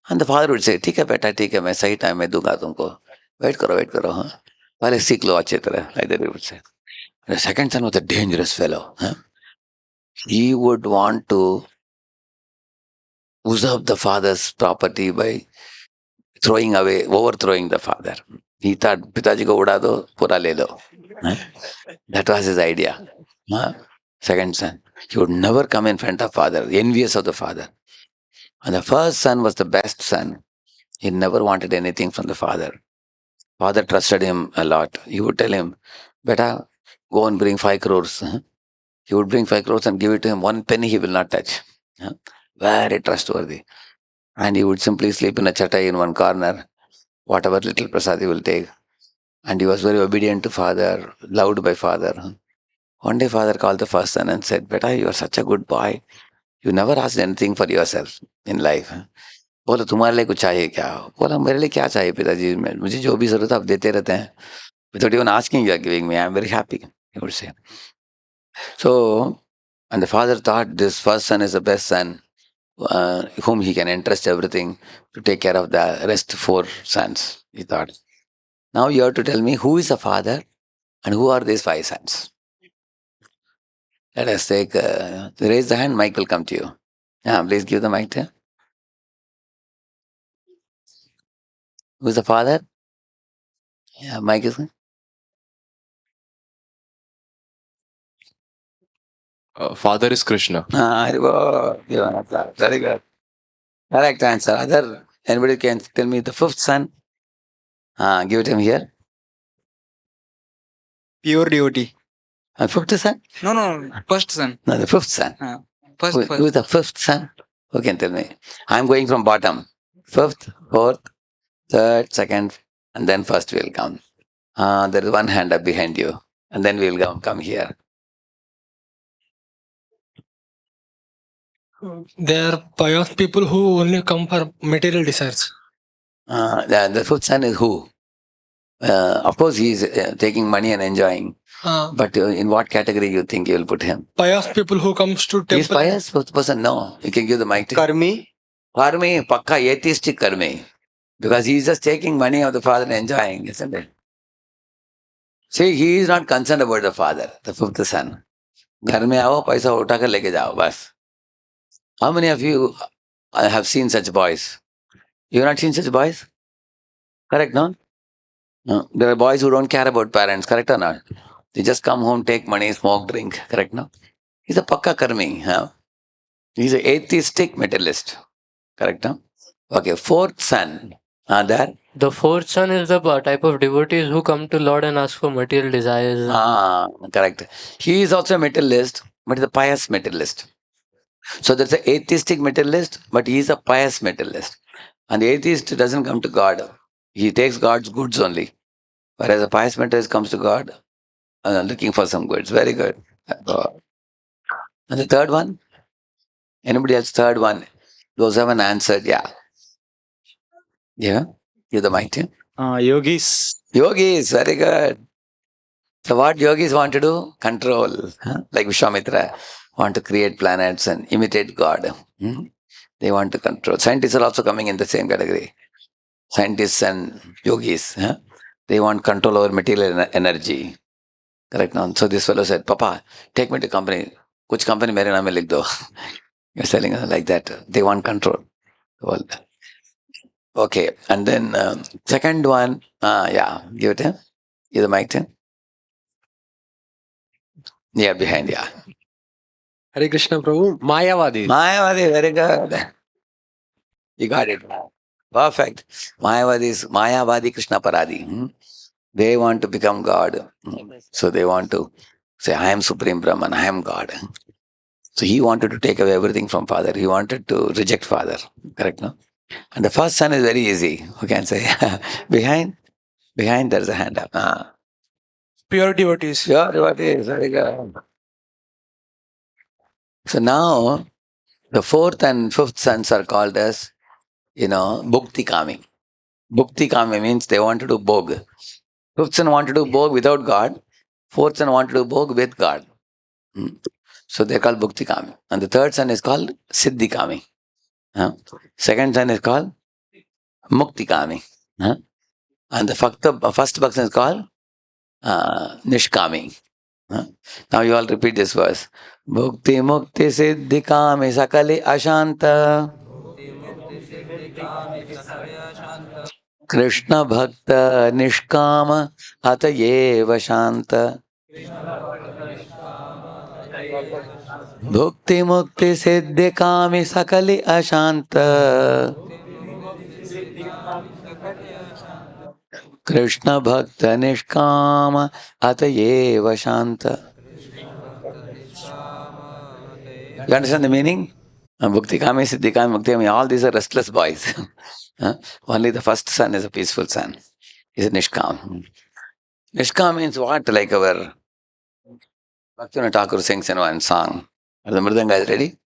A: And the father would say, ठीक है बेटा, ठीक है, मैं सही time में दूंगा तुमको. Wait करो, हाँ. पहले सीख लो अच्छी तरह. Like that he would say. The second son was a dangerous fellow. Huh? He would want to usurp the father's property by overthrowing the father. He thought, पिताजी को उड़ा दो, पूरा ले लो. Huh? That was his idea. Huh? Second son. He would never come in front of father, envious of the father. And the first son was the best son. He never wanted anything from the father. Father trusted him a lot. He would tell him, Beta, go and bring 5 crores. Huh? He would bring 5 crores and give it to him. 1 penny he will not touch. Huh? Very trustworthy. And he would simply sleep in a chatai in one corner. Whatever little prasad he will take. And he was very obedient to father, loved by father. Huh? One day father called the first son and said, Beta, you are such a good boy. You never asked anything for yourself in life. Huh? बोलो तुम्हारे लिए कुछ चाहिए क्या? बोला मेरे लिए क्या चाहिए पिताजी, मुझे जो भी जरूरत है आप देते रहते हैं. Without even asking, you are giving me. I am very happy, he would say. So, and the father thought this first son is the best son, whom he can entrust everything to take care of the rest 4 sons, he thought. Now you have to tell me who is the father and who are these 5 sons. Let us take, raise the hand, mic will come to you. Yeah, please give the mic to. Who is the father? Yeah, mic is.
B: Father is Krishna.
A: Very good. Correct answer. Other, anybody can tell me the 5th son? Give it him here.
P: Pure devotee.
A: 5th son?
P: No. First son.
A: No, the 5th son.
P: First.
A: Who is the 5th son? Who can tell me? I'm going from bottom. 5th, 4th, 3rd, 2nd, and then 1st will come. There is one hand up behind you. And then we will come here.
F: There are pious people who only come for material desires.
A: The 5th son is who? Of course, he is taking money and enjoying. But in what category you think you will put him?
F: Pious people who comes to temple.
A: He's pious person? No. You can give the mic to him.
G: Karmi.
A: Karmi, pakka atheistic karmi. Because he is just taking money of the father and enjoying, isn't it? See, he is not concerned about the father, the 5th son. घर में आओ, पैसा उठा कर लेके जाओ, बस. How many of you have seen such boys? You have not seen such boys? Correct, no? No. There are boys who don't care about parents, correct or not? They just come home, take money, smoke, drink, correct, no? He's a pakka karmi. Huh? He's an atheistic materialist, correct, no? Okay, 4th son. There.
Q: The 4th son is the type of devotees who come to Lord and ask for material desires.
A: Correct. He is also a materialist, but he's a pious materialist. So there's an atheistic materialist, but he is a pious materialist. And the atheist doesn't come to God. He takes God's goods only. Whereas a pious materialist comes to God looking for some goods. Very good. And the third one? Anybody else? Third one? Those haven't answered. Yeah. Yeah? Give the mic to
K: Yogis.
A: Yogis. Very good. So what yogis want to do? Control. Huh? Like Vishwamitra. Want to create planets and imitate God. They want to control. Scientists are also coming in the same category. Scientists and yogis. Huh? They want control over material energy. Correct now. So this fellow said, Papa, take me to company. Kuch company mere naam mein likh do. You're selling like that. They want control. Well, okay. And then second one, give it him. Give the mic to him. Yeah, behind, yeah.
R: Hare Krishna Prabhu. Mayavadi.
A: Mayavadi, very good. You got it. Perfect. Mayavadi Krishna Paradi. They want to become God. So they want to say, I am Supreme Brahman, I am God. So he wanted to take away everything from Father. He wanted to reject Father. Correct, no? And the first son is very easy. Who can say? Behind there is a hand up.
C: Pure devotees.
A: Pure devotees. Very good. So now, the fourth and fifth sons are called as, Bhukti Kami. Bhukti Kami means they want to do bhog. Fifth son want to do bhog without God. Fourth son want to do bhog with God. So they're called Bhukti Kami. And the third son is called Siddhi Kami. Second son is called Mukti Kami. And the first person is called Nishkami. Now you all repeat this verse. Bhukti Mukti Siddhi Kami Sakali Ashanta Krishna Bhakta Nishkama Atayeva Shanta. Bhukti Mukti Siddhi Kami Sakali Ashanta Krishna Bhakta Nishkama Atayeva Shanta. You understand the meaning? Bhukti Kami, Siddhi Kami, Mukti Kami, all these are restless boys. Only the first son is a peaceful son. He's a Nishkam. Nishkam means what? Like our Bhaktivinoda Thakur sings in one song. Are the Mridanga is ready?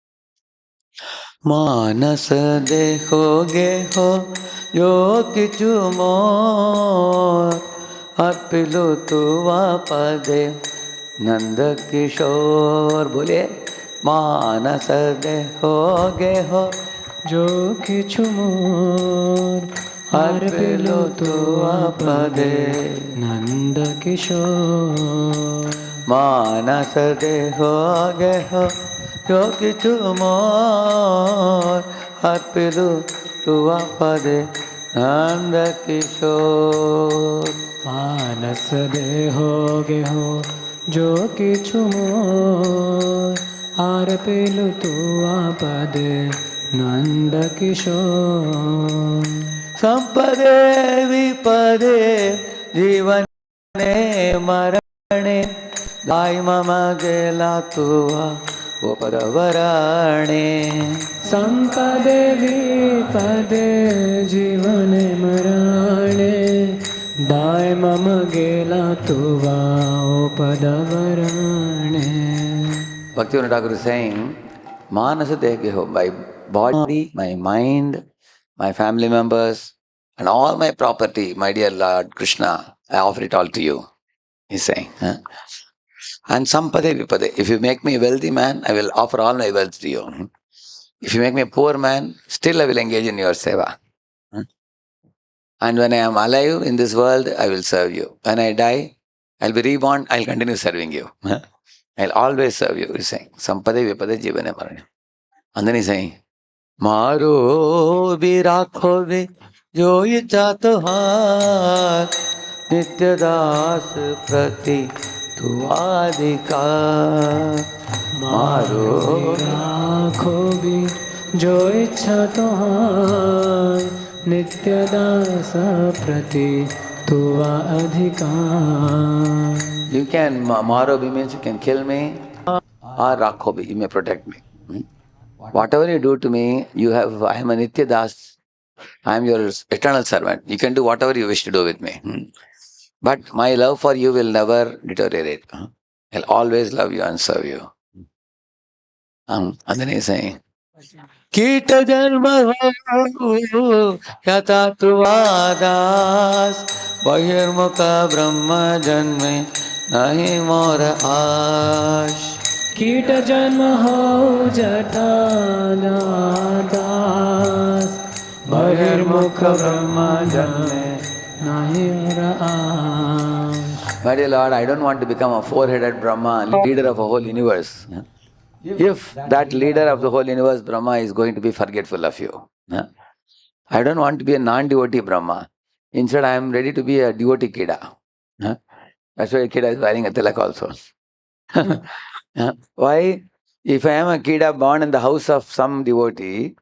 A: Manas dekhoge ho yo kichu mor arpilu tuva pade Nanda Kishore. Bole मानस देखोगे हो
F: जो किछु मोर
A: अर्पिलो तो आपदे
F: नंद किशोर
A: मानस देखोगे हो जो किछु मोर अर्पिलो तो आपदे नंद किशोर
F: मानस देहोगे हो जो किछु मोर आर पेलु तू आपदे नंद किशोर
A: संपदे विपदे जीवने मरणे दाय मम गेला तुवा उपरवरणे
F: संपदे विपदे जीवने मरणे दाय मम गेला तुवा उपरवरणे.
A: Bhaktivinoda Thakur is saying, Manasa Degeho, my body, my mind, my family members, and all my property, my dear Lord Krishna, I offer it all to you. He's saying. And Sampade Vipade, if you make me a wealthy man, I will offer all my wealth to you. If you make me a poor man, still I will engage in your seva. And when I am alive in this world, I will serve you. When I die, I'll be reborn, I'll continue serving you. I'll always serve you, he's saying. Sampade vipade jivane marane. And then he's saying, Maro virakho vi jo icha tuhar nitya das prati tuadikar.
F: Maro virakho vi jo icha tuhar nitya das prati tuva adhikar.
A: You can, Marobi means you can kill me, or Rakhobi, you may protect me. Whatever you do to me, I am a Nitya Das, I am your eternal servant. You can do whatever you wish to do with me. But my love for you will never deteriorate. I'll always love you and serve you. And then he's saying, Kita janma yata tuvadas bahirmukha brahma janme nahi mora ash.
F: कीट जन्म हो जटादास बहिर्मुख ब्रह्म जन्मे नाहि आश.
A: My dear Lord, I don't want to become a four-headed Brahma, leader of a whole universe. If that leader of the whole universe, Brahma, is going to be forgetful of you. I don't want to be a non-devotee Brahma. Instead, I am ready to be a devotee Kida. That's why Kida is wearing a tilak also. Why? If I am a kida born in the house of some devotee,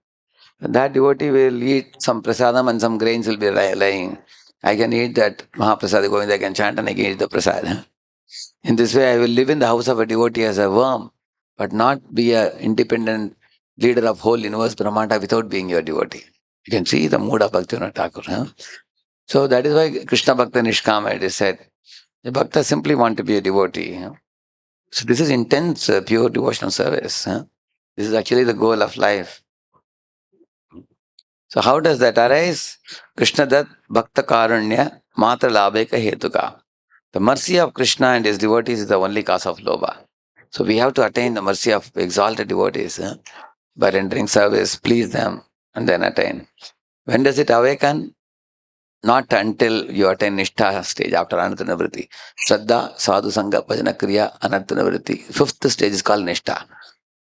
A: that devotee will eat some prasadam and some grains will be lying. I can eat that Mahaprasad Govinda, I can chant and I can eat the prasad. In this way, I will live in the house of a devotee as a worm, but not be an independent leader of whole universe Brahmanda without being your devotee. You can see the mood of Bhaktivinoda Thakur. So that is why Krishna Bhakta Nishkama, it is said. The Bhakta simply want to be a devotee. So this is intense, pure devotional service. This is actually the goal of life. So how does that arise? Krishna Dat Bhakta Karunya Matra Labheka Hetuka. The mercy of Krishna and his devotees is the only cause of lobha. So we have to attain the mercy of exalted devotees by rendering service, please them, and then attain. When does it awaken? Not until you attain Nishtha stage after Anartha-nivritti. Shraddha, Sadhu Sangha, Bhajana Kriya, Anartha-nivritti. Fifth stage is called Nishtha.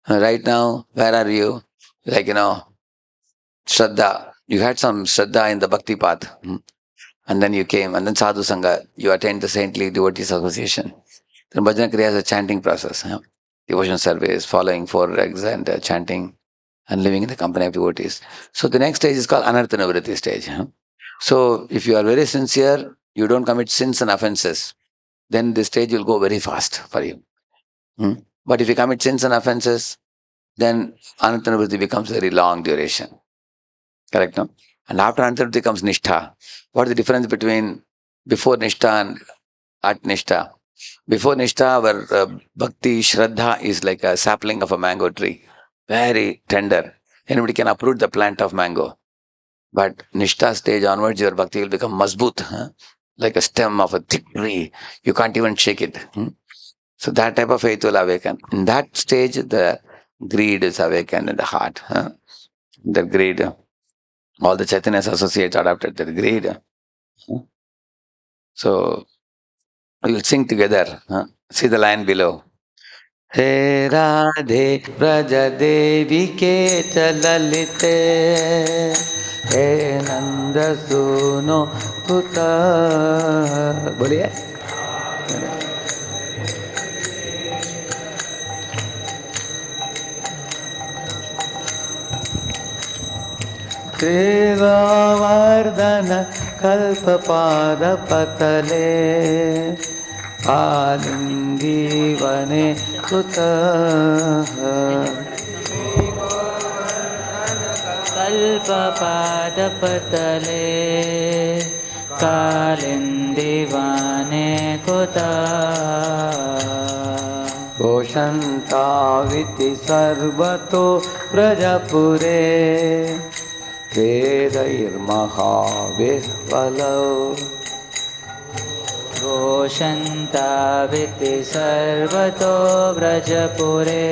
A: Right now, where are you? Like, Shraddha. You had some Shraddha in the Bhakti path. And then you came, and then Sadhu Sangha, you attained the Saintly Devotees Association. Then Bhajana Kriya is a chanting process. Devotion service, following 4 regs and chanting and living in the company of devotees. So the next stage is called Anartha-nivritti stage. So if you are very sincere, you don't commit sins and offenses, then this stage will go very fast for you. But if you commit sins and offenses, then Anartha-nivritti becomes very long duration. Correct, no? And after Anartha-nivritti comes Nishtha. What is the difference between before Nishtha and at Nishtha? Before Nishtha, our Bhakti Shraddha is like a sapling of a mango tree. Very tender. Anybody can uproot the plant of mango. But Nishtha stage onwards, your Bhakti will become mazboot, like a stem of a thick tree. You can't even shake it. So that type of faith will awaken. In that stage, the greed is awakened in the heart. The greed, all the Chaitanya's associates adopted that greed. So we will sing together. See the line below. He Radhe Braja Devi ke chalalite He Nanda Suno Kuta. Boliye. Devavardhana Kalpapada Patale Alingi Vane Kuta.
S: Kalpapada Patale Kalindi Vane Kuta.
A: Goshantaviti Sarvato Prajapure Vedair Mahavihvalau.
S: Goshantaviti Sarvato Brajapure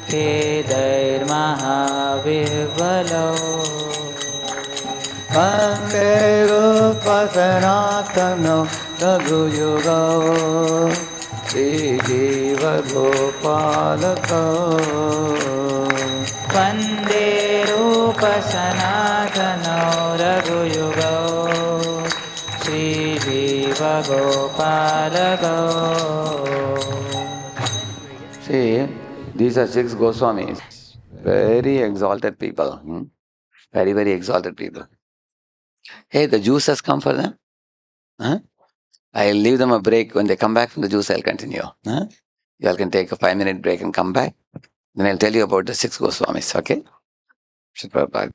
S: Vedair Mahavihvalau.
A: Vande Rupa Sanatano Raghuyuga Sri Jiva Gopalaka.
S: Vande Rupa Sanatano Raghuyuga Sri Jiva Gopalaka.
A: See, these are 6 Goswamis. Very exalted people. Very, very exalted people. Hey, the juice has come for them. I'll leave them a break. When they come back from the juice, I'll continue. You all can take a 5-minute break and come back. Then I'll tell you about the 6 Goswamis, okay? Prabhupada.